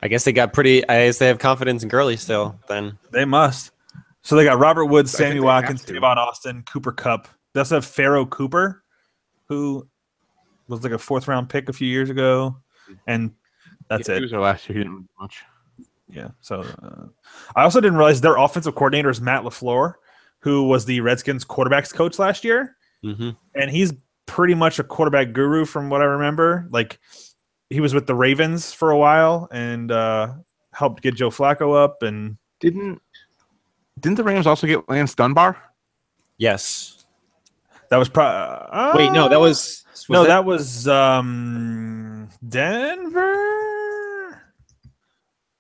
guess they have confidence in Gurley still. Then they must. So they got Robert Woods, Sammy Watkins, Tavon Austin, Cooper Kupp. They also have Pharaoh Cooper, who was like a 4th round pick a few years ago, and that's it. He was there last year. He didn't do much. Yeah. So I also didn't realize their offensive coordinator is Matt LaFleur, who was the Redskins quarterbacks coach last year, and he's pretty much a quarterback guru from what I remember. Like he was with the Ravens for a while and helped get Joe Flacco up. And didn't the Rams also get Lance Dunbar? yes. That was probably wait, no, that was that was Denver.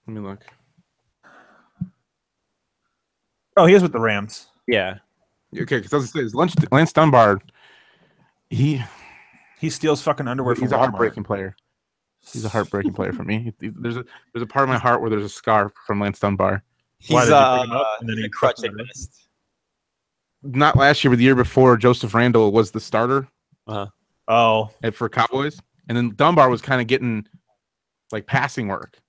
Let me look. Oh, he is with the Rams. Yeah. Okay, because I was going to say, Lance Dunbar, he steals fucking underwear from he's a Walmart. heartbreaking player. He's a heartbreaking player for me. There's a part of my heart where there's a scar from Lance Dunbar. Why He's did you pick him up and then a he crutch fucking- at best. Not last year, but the year before, Joseph Randle was the starter Oh, for Cowboys, and then Dunbar was kind of getting like passing work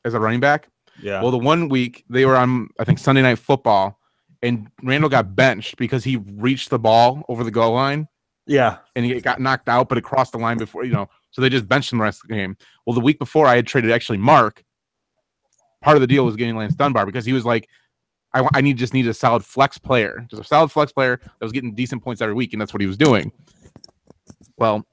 as a running back. yeah. Well, the one week they were on, I think, Sunday Night Football, and Randall got benched because he reached the ball over the goal line yeah. and he got knocked out, but it crossed the line before, so they just benched him the rest of the game. Well, the week before I had traded actually Mark. Part of the deal was getting Lance Dunbar because he was like, I just need a solid flex player, just a solid flex player that was getting decent points every week, and that's what he was doing. Well,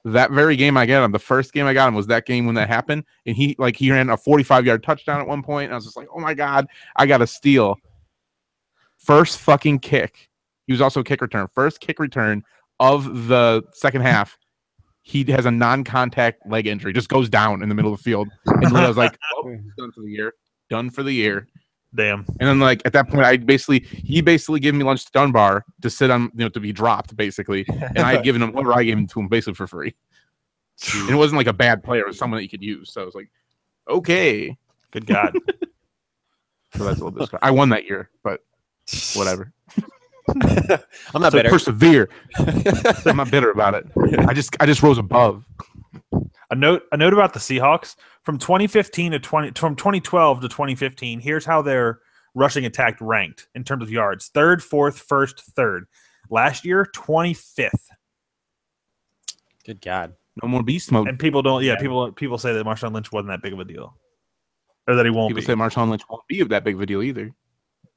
that very game I got him, the first game I got him was that game when that happened, and he ran a 45-yard touchdown at one point, and I was just like, oh my god, I got a steal. First fucking kick. He was also a kick return. First kick return of the second half. He has a non-contact leg injury, just goes down in the middle of the field, and I was like, oh, done for the year. Done for the year. Damn. And then, like, at that point, he basically gave me lunch to Dunbar to sit on, to be dropped, basically. And I had given him whatever I gave him to him basically for free. And it wasn't like a bad player; it was someone that you could use. So I was like, okay, Good God. so that's a little bit. I won that year, but whatever. I'm not So bitter. persevere. I'm not bitter about it. I just rose above. A note about the Seahawks from 2015 from 2012 to 2015. Here's how their rushing attack ranked in terms of yards: 3rd, 4th, 1st, 3rd. Last year, 25th. Good God. No more beast mode. And people don't. Yeah, people say that Marshawn Lynch wasn't that big of a deal, or that he won't People be. say Marshawn Lynch won't be that big of a deal either.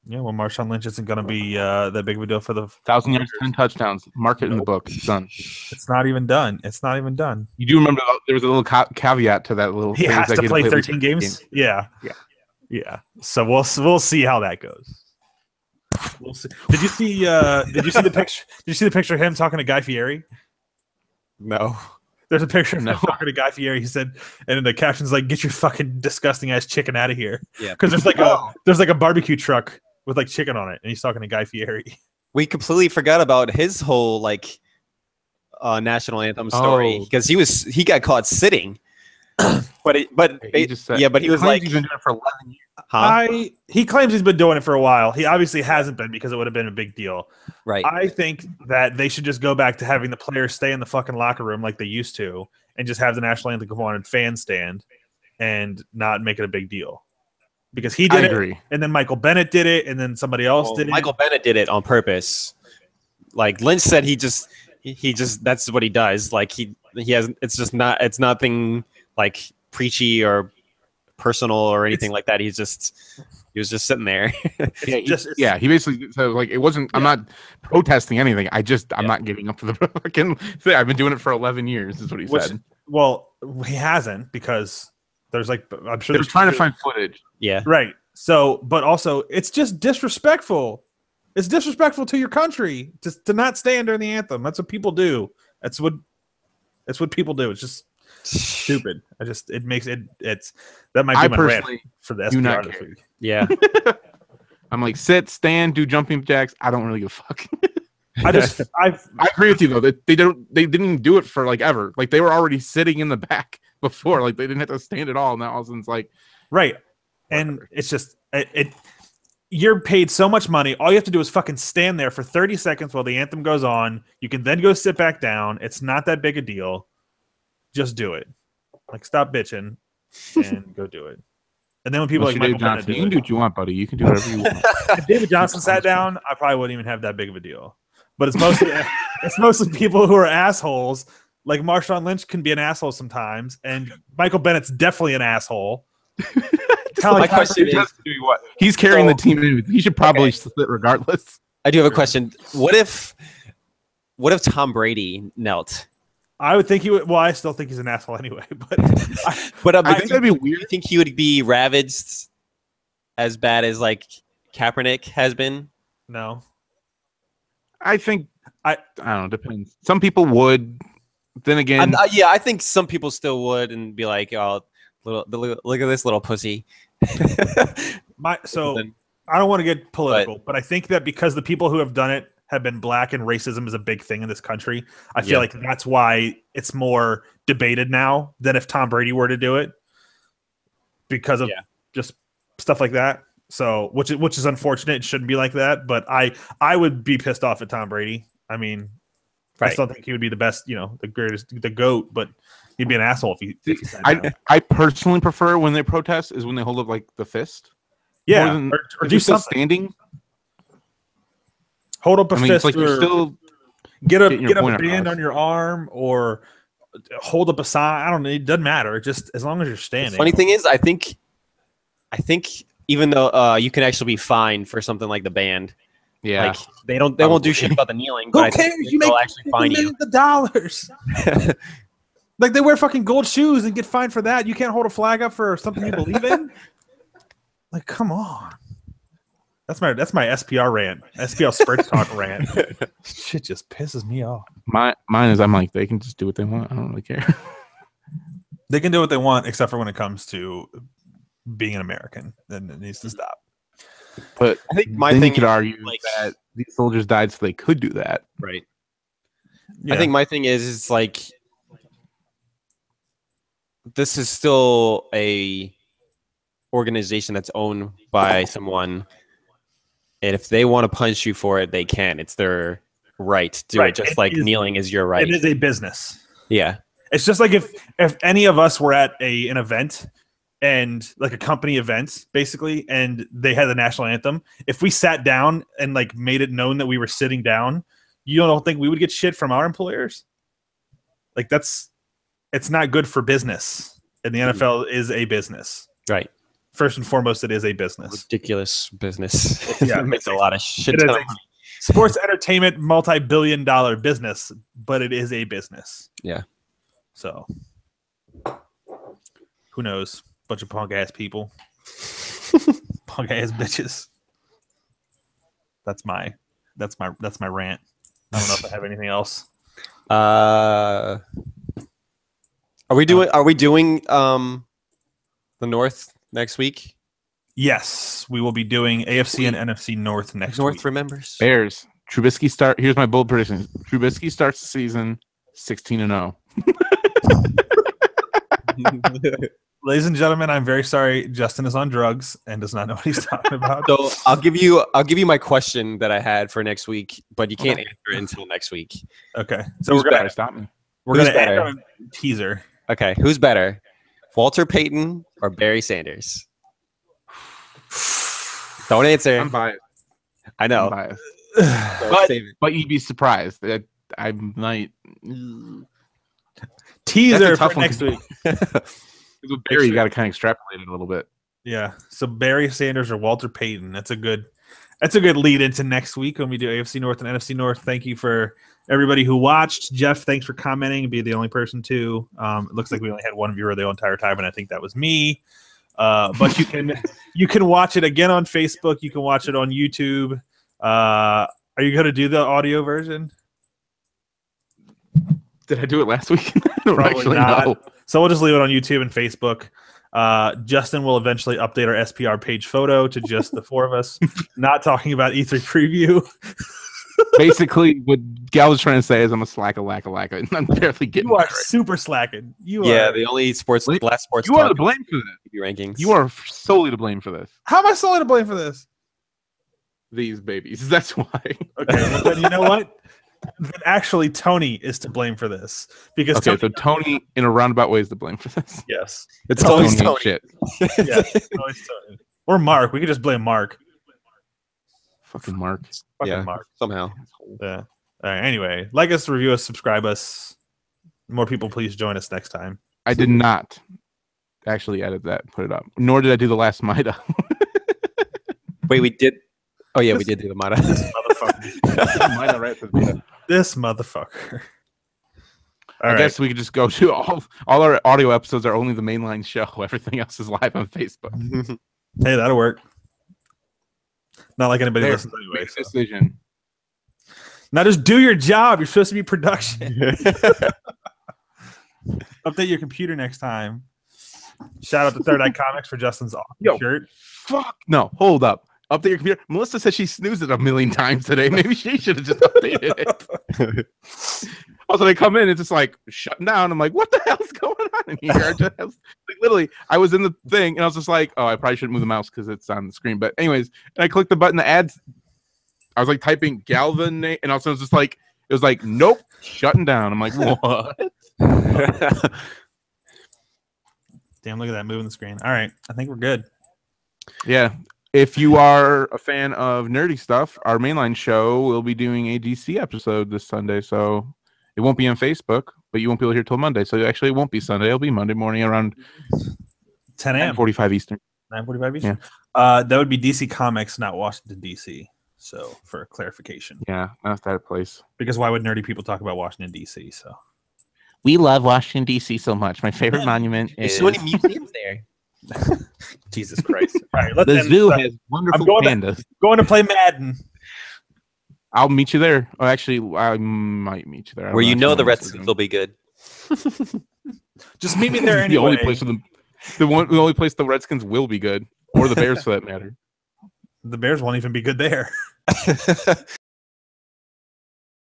Yeah, well, Marshawn Lynch isn't going to be that big of a deal for the 1,000 yards, 10 touchdowns. Mark it in the book. It's done. It's not even done. It's not even done. You do remember there was a little caveat to that little. He has to play 13 games. Yeah. So we'll see how that goes. We'll see. Did you see the picture? Did you see the picture of him talking to Guy Fieri? No. There's a picture of him talking to Guy Fieri. He said, and the caption's like, "Get your fucking disgusting ass chicken out of here." Yeah. Because there's like a barbecue truck with like chicken on it, and he's talking to Guy Fieri. We completely forgot about his whole like national anthem story because he got caught sitting. but he was like, he's been doing it for 11 years. He claims he's been doing it for a while. He obviously hasn't been because it would have been a big deal. Right. I think that they should just go back to having the players stay in the fucking locker room like they used to and just have the national anthem go on and fan stand and not make it a big deal. Because he did it, and then Michael Bennett did it, and then somebody else did it. Michael Bennett did it on purpose. Like Lynch said, he just that's what he does. Like he has it's nothing like preachy or personal or anything like that. He was just sitting there. He basically said like it wasn't. I'm not protesting anything. I'm not giving up for the fucking thing. I've been doing it for 11 years. Is what he said. Well, he hasn't because there's like I'm sure they're trying to find footage. Yeah. Right. So, but also it's just disrespectful. It's disrespectful to your country to not stand during the anthem. That's what people do. That's what people do. It's just stupid. It makes it's that might be my rant for the SPR this week. Yeah. I'm like sit, stand, do jumping jacks. I don't really give a fuck. I agree with you though. They didn't do it for like ever. Like they were already sitting in the back before. Like they didn't have to stand at all. Now all of a sudden it's like right. And it's just you're paid so much money. All you have to do is fucking stand there for 30 seconds while the anthem goes on. You can then go sit back down. It's not that big a deal. Just do it. Like stop bitching and go do it. And then when people like Michael Bennett you can do what you want, buddy. You can do whatever you want. If David Johnson sat down, I probably wouldn't even have that big of a deal. But it's mostly people who are assholes. Like Marshawn Lynch can be an asshole sometimes, and Michael Bennett's definitely an asshole. My question is, what? He's carrying the team. He should probably split regardless. I do have a question. What if Tom Brady knelt? I would think he would. Well, I still think he's an asshole anyway. But I think that'd be weird. You think he would be ravaged as bad as like Kaepernick has been? No. I think I don't know. Depends. Some people would. Then again, I think some people still would and be like, "Oh, look at this little pussy." I don't want to get political, but I think that because the people who have done it have been black and racism is a big thing in this country, I feel like that's why it's more debated now than if Tom Brady were to do it because of just stuff like that. So, which is unfortunate. It shouldn't be like that, but I would be pissed off at Tom Brady. I mean, I still think he would be the best, the greatest, the GOAT, but he'd be an asshole if he sat down. I personally prefer when they protest is when they hold up like the fist. Yeah, or do something. Standing. Hold up a fist, like or still get a band on your arm, or hold up a sign. I don't know. It doesn't matter. Just as long as you're standing. The funny thing is, I think even though you can actually be fined for something like the band. Yeah, like they won't do shit about the kneeling. But who cares? They'll actually fine you the dollars. Like they wear fucking gold shoes and get fined for that. You can't hold a flag up for something you believe in. Like, come on. That's my SPR rant. SPRtz talk rant. Shit just pisses me off. Mine is I'm like they can just do what they want. I don't really care. They can do what they want, except for when it comes to being an American. Then it needs to stop. But I think my thing could argue that these soldiers died so they could do that. Right. Yeah. I think my thing is it's like this is still a organization that's owned by someone, and if they want to punish you for it, they can. It's their right to do it, just like kneeling is your right. It is a business. Yeah. It's just like if any of us were at an event and like a company event basically, and they had the national anthem, if we sat down and like made it known that we were sitting down, You don't think we would get shit from our employers? Like it's not good for business. And the NFL is a business. Right. First and foremost, it is a business. Ridiculous business. Yeah, it makes a lot of shit. Sports entertainment, multi-billion-dollar business, but it is a business. Yeah. So, who knows? Bunch of punk-ass people. Punk-ass bitches. That's my rant. I don't know if I have anything else. Are we doing the North next week? Yes, we will be doing AFC and NFC North next North week. remembers. Bears. Trubisky start. Here's my bold prediction. Trubisky starts the season 16-0. Ladies and gentlemen, I'm very sorry. Justin is on drugs and does not know what he's talking about. So I'll give you my question that I had for next week, but you can't answer it until next week. Okay. So Who's better? Stop me. We're gonna add a teaser. Okay, who's better? Walter Payton or Barry Sanders? Don't answer. I'm biased. I know. I'm biased. but you'd be surprised that I might teaser for next week. With Barry, you got to kind of extrapolate it a little bit. Yeah. So Barry Sanders or Walter Payton. That's a good lead into next week when we do AFC North and NFC North. Thank you for everybody who watched. Jeff, thanks for commenting. Be the only person too. It looks like we only had one viewer the entire time, and I think that was me. But you can watch it again on Facebook. You can watch it on YouTube. Are you going to do the audio version? Did I do it last week? Probably not. No. So we'll just leave it on YouTube and Facebook. Justin will eventually update our SPR page photo to just the four of us, not talking about E3 preview. Basically, what Gal was trying to say is I'm a lacka. I'm barely getting. You are super slacking. The only last sports. You are to blame for this. Rankings. You are solely to blame for this. How am I solely to blame for this? These babies. That's why. Okay, well, then you know what? Then actually, Tony is to blame for this because Tony, in a roundabout way, is to blame for this. Yes, it's Tony. Shit. Yeah, it's Tony. Or Mark. We could just blame Mark. Fucking Mark. Mark. Somehow. Yeah. All right. Anyway, like us, review us, subscribe us. More people, please join us next time. I did not actually edit that and put it up. Nor did I do the last Mida. Wait, we did. Oh yeah, we did do the Mida. This motherfucker. Mida right for Mida. This motherfucker. I guess we could just go to all our audio episodes are only the mainline show. Everything else is live on Facebook. Hey, that'll work. Not like anybody listens anyway. So. Decision. Now just do your job. You're supposed to be production. Update your computer next time. Shout out to Third Eye Comics for Justin's awesome shirt. Fuck no, hold up. Update your computer. Melissa said she snoozed it 1,000,000 times today. Maybe she should have just updated it. Also, they come in, it's just like shutting down. I'm like, what the hell's going on in here? Literally, I was in the thing and I was just like, oh, I probably shouldn't move the mouse because it's on the screen. But anyways, and I clicked the button, the ads. I was like typing Galvin, and also it was just like, it was like, nope, shutting down. I'm like, what? Damn, look at that moving the screen. All right, I think we're good. Yeah. If you are a fan of nerdy stuff, our mainline show will be doing a DC episode this Sunday. So it won't be on Facebook, but you won't be able to hear till Monday. So actually, it won't be Sunday. It'll be Monday morning around 10 a.m. 9:45 Eastern. 9:45 Eastern? Yeah. That would be DC Comics, not Washington, D.C. So for clarification. Yeah, not that place. Because why would nerdy people talk about Washington, D.C.? So we love Washington, D.C. so much. My favorite monument is... There's so many museums there. Jesus Christ. All right, the zoo has wonderful pandas. Going to play Madden. I'll meet you there. Oh, actually, I might meet you there. Where you know the Redskins will be good. Just meet me there anyway. The only place the Redskins will be good, or the Bears for that matter. The Bears won't even be good there.